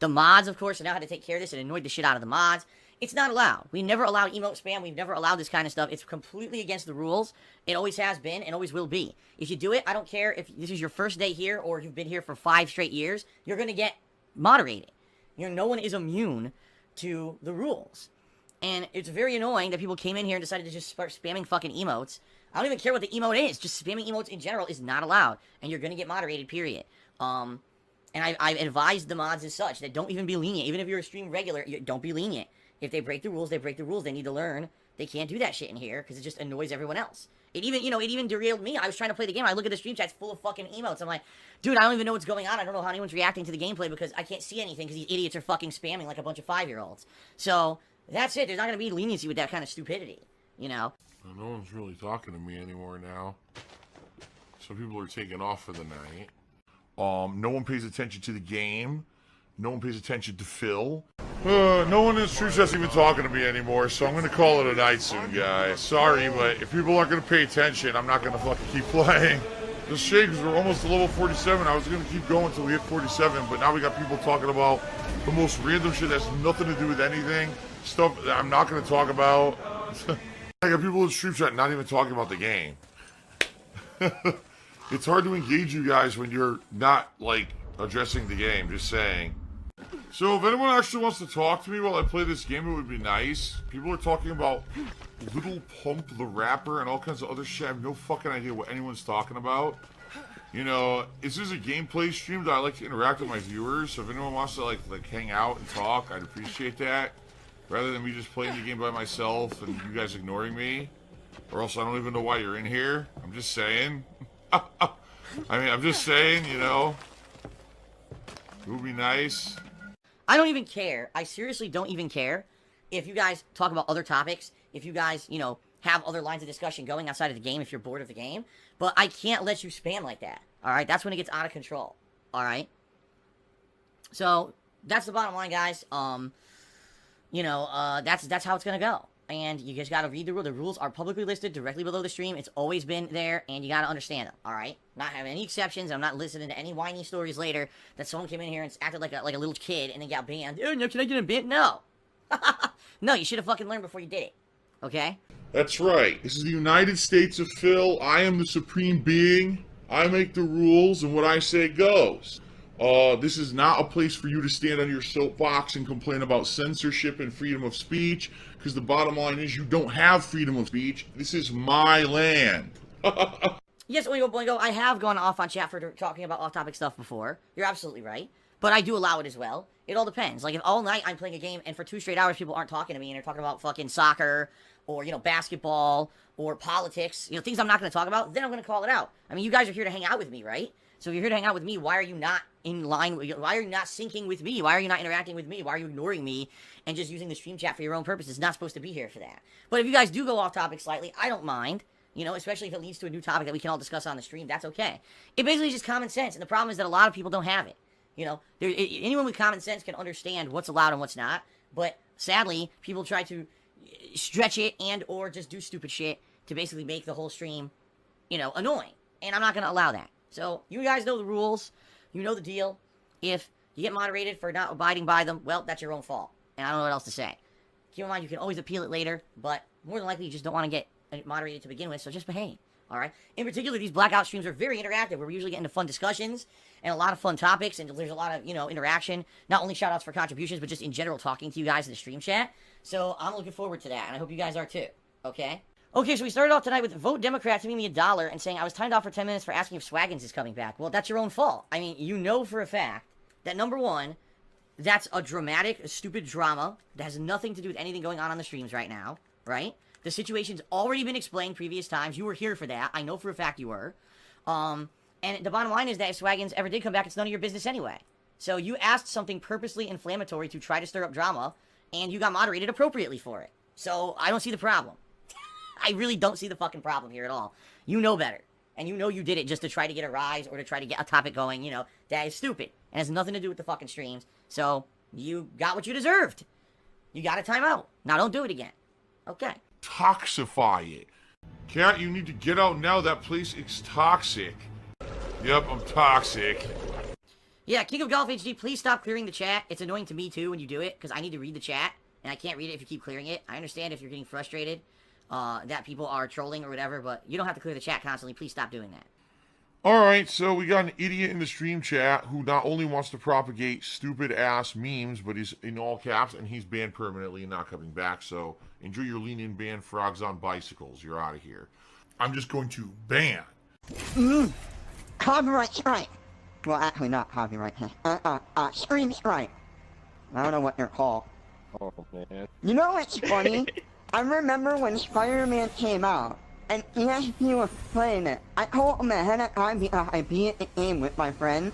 The mods, of course, now had to take care of this and annoyed the shit out of the mods. It's not allowed. We never allowed emote spam. We've never allowed this kind of stuff. It's completely against the rules. It always has been and always will be. If you do it, I don't care if this is your first day here or you've been here for 5 straight years, you're going to get moderated. No one is immune to the rules. And it's very annoying that people came in here and decided to just start spamming fucking emotes. I don't even care what the emote is. Just spamming emotes in general is not allowed. And you're going to get moderated, period. And I've advised the mods as such that don't even be lenient. Even if you're a stream regular, don't be lenient. If they break the rules, they break the rules. They need to learn. They can't do that shit in here because it just annoys everyone else. It even derailed me. I was trying to play the game. I look at the stream chat, it's full of fucking emotes. I'm like, dude, I don't even know what's going on. I don't know how anyone's reacting to the gameplay because I can't see anything because these idiots are fucking spamming like a bunch of 5-year-olds. So, that's it. There's not going to be leniency with that kind of stupidity, No one's really talking to me anymore now. So people are taking off for the night. No one pays attention to the game. No one pays attention to Phil. No one in the stream chat's even talking to me anymore, so I'm going to call it a night soon, guys. Sorry, but if people aren't going to pay attention, I'm not going to fucking keep playing. Just shame because we're almost to level 47. I was going to keep going until we hit 47, but now we got people talking about the most random shit that has nothing to do with anything. Stuff that I'm not going to talk about. I got people in the stream chat not even talking about the game. It's hard to engage you guys when you're not, like, addressing the game, just saying. So if anyone actually wants to talk to me while I play this game, it would be nice. People are talking about Little Pump the Rapper and all kinds of other shit. I have no fucking idea what anyone's talking about. This is a gameplay stream that I like to interact with my viewers. So if anyone wants to, like hang out and talk, I'd appreciate that. Rather than me just playing the game by myself and you guys ignoring me. Or else I don't even know why you're in here. I'm just saying. I'm just saying, It would be nice. I don't even care. I seriously don't even care if you guys talk about other topics if you guys, you know, have other lines of discussion going outside of the game if you're bored of the game. But I can't let you spam like that. Alright? That's when it gets out of control. Alright? So, that's the bottom line, guys. You know, that's how it's gonna go. And you just gotta read the rule. The rules are publicly listed directly below the stream. It's always been there, and you gotta understand them, alright? Not having any exceptions. I'm not listening to any whiny stories later that someone came in here and acted like a little kid and then got banned. Oh, no, can I get a ban? No. No, you should have fucking learned before you did it. Okay? That's right. This is the United States of Phil. I am the supreme being. I make the rules, and what I say goes. This is not a place for you to stand on your soapbox and complain about censorship and freedom of speech, because the bottom line is you don't have freedom of speech. This is my land. Yes, Oingo Boingo, I have gone off on chat for talking about off-topic stuff before. You're absolutely right. But I do allow it as well. It all depends. Like, if all night I'm playing a game and for 2 straight hours people aren't talking to me and they're talking about fucking soccer or, you know, basketball or politics, you know, things I'm not going to talk about, then I'm going to call it out. I mean, you guys are here to hang out with me, right? So if you're here to hang out with me, why are you not in line? Why are you not syncing with me? Why are you not interacting with me? Why are you ignoring me and just using the stream chat for your own purposes? Not supposed to be here for that. But if you guys do go off topic slightly, I don't mind. You know, especially if it leads to a new topic that we can all discuss on the stream, that's okay. It basically is just common sense, and the problem is that a lot of people don't have it. You know, anyone with common sense can understand what's allowed and what's not, but sadly, people try to stretch it and or just do stupid shit to basically make the whole stream, you know, annoying. And I'm not going to allow that. So, you guys know the rules. You know the deal. If you get moderated for not abiding by them, well, that's your own fault. And I don't know what else to say. Keep in mind, you can always appeal it later, but more than likely, you just don't want to get moderated to begin with, so just behave. Alright? In particular, these blackout streams are very interactive, where we usually get into fun discussions and a lot of fun topics, and there's a lot of, you know, interaction. Not only shout-outs for contributions, but just in general talking to you guys in the stream chat. So, I'm looking forward to that, and I hope you guys are too. Okay? Okay, so we started off tonight with Vote Democrat giving me $1 and saying I was timed off for 10 minutes for asking if Swaggins is coming back. Well, that's your own fault. I mean, you know for a fact that, number one, that's a dramatic, stupid drama that has nothing to do with anything going on the streams right now, right? The situation's already been explained previous times. You were here for that. I know for a fact you were. And the bottom line is that if Swaggins ever did come back, it's none of your business anyway. So you asked something purposely inflammatory to try to stir up drama, and you got moderated appropriately for it. So I don't see the problem. I really don't see the fucking problem here at all. You know better. And you know you did it just to try to get a rise or to try to get a topic going, you know. That is stupid. And has nothing to do with the fucking streams. So, you got what you deserved. You got a timeout. Now don't do it again. Okay. Toxify it. Cat, you need to get out now. That place is toxic. Yep, I'm toxic. Yeah, King of Golf HD, please stop clearing the chat. It's annoying to me too when you do it, because I need to read the chat, and I can't read it if you keep clearing it. I understand if you're getting frustrated that people are trolling or whatever, but you don't have to clear the chat constantly. Please stop doing that. Alright, so we got an idiot in the stream chat who not only wants to propagate stupid-ass memes, but he's in all caps, and he's banned permanently and not coming back, so enjoy your lean-in ban, frogs on bicycles. You're out of here. I'm just going to ban. Copyright strike. Well, actually not copyright. Stream strike. I don't know what they're called. Oh, man. You know what's funny? I remember when Spider-Man came out, and ESP was playing it. I told him ahead of time because I beat the game with my friend.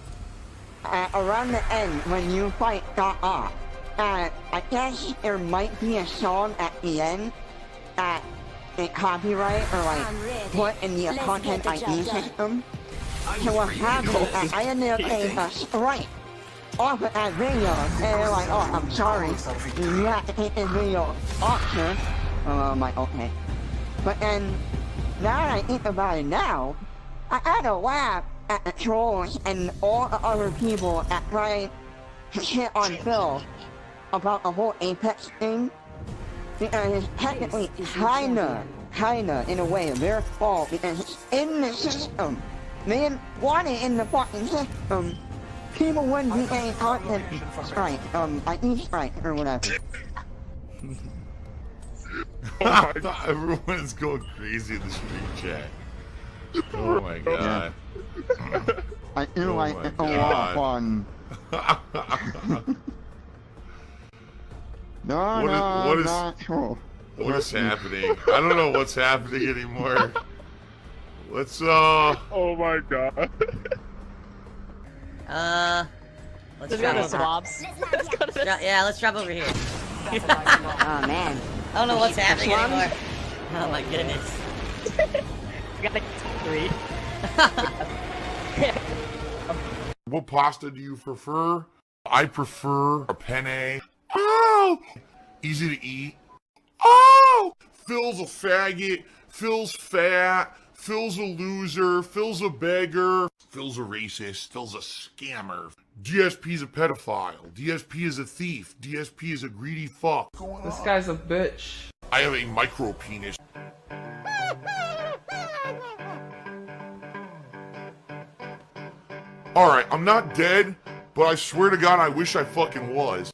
Around the end, when you fight got off. I guess there might be a song at the end that it copyright or like put in the content ID system. So what happened, I ended up getting a strike off of that video, and they're like, oh, I'm sorry, you have to take this video off, sir. I'm like, okay. But then, now that I think about it now, I had to laugh at the trolls and all the other people that tried to shit on Phil about the whole Apex thing. Because it's technically kinda, in a way, their fault because it's in the system. They didn't want it in the fucking system. People wouldn't be getting content strike, ID strike or whatever. Everyone is going crazy in the stream chat. Oh my god. I feel like my it's a lot of fun. What is happening? I don't know what's happening anymore. Let's Oh my god. Let's drop over. Swabs. Yeah, let's drop over here. Oh man. I don't know what's happening Swans? anymore. Oh my goodness. We got like 3. What pasta do you prefer? I prefer a penne. Oh! Easy to eat. Oh! Phil's a faggot. Phil's fat. Phil's a loser. Phil's a beggar. Phil's a racist. Phil's a scammer. DSP's a pedophile. DSP is a thief. DSP is a greedy fuck. This guy's a bitch. I have a micro penis. Alright, I'm not dead, but I swear to God I wish I fucking was.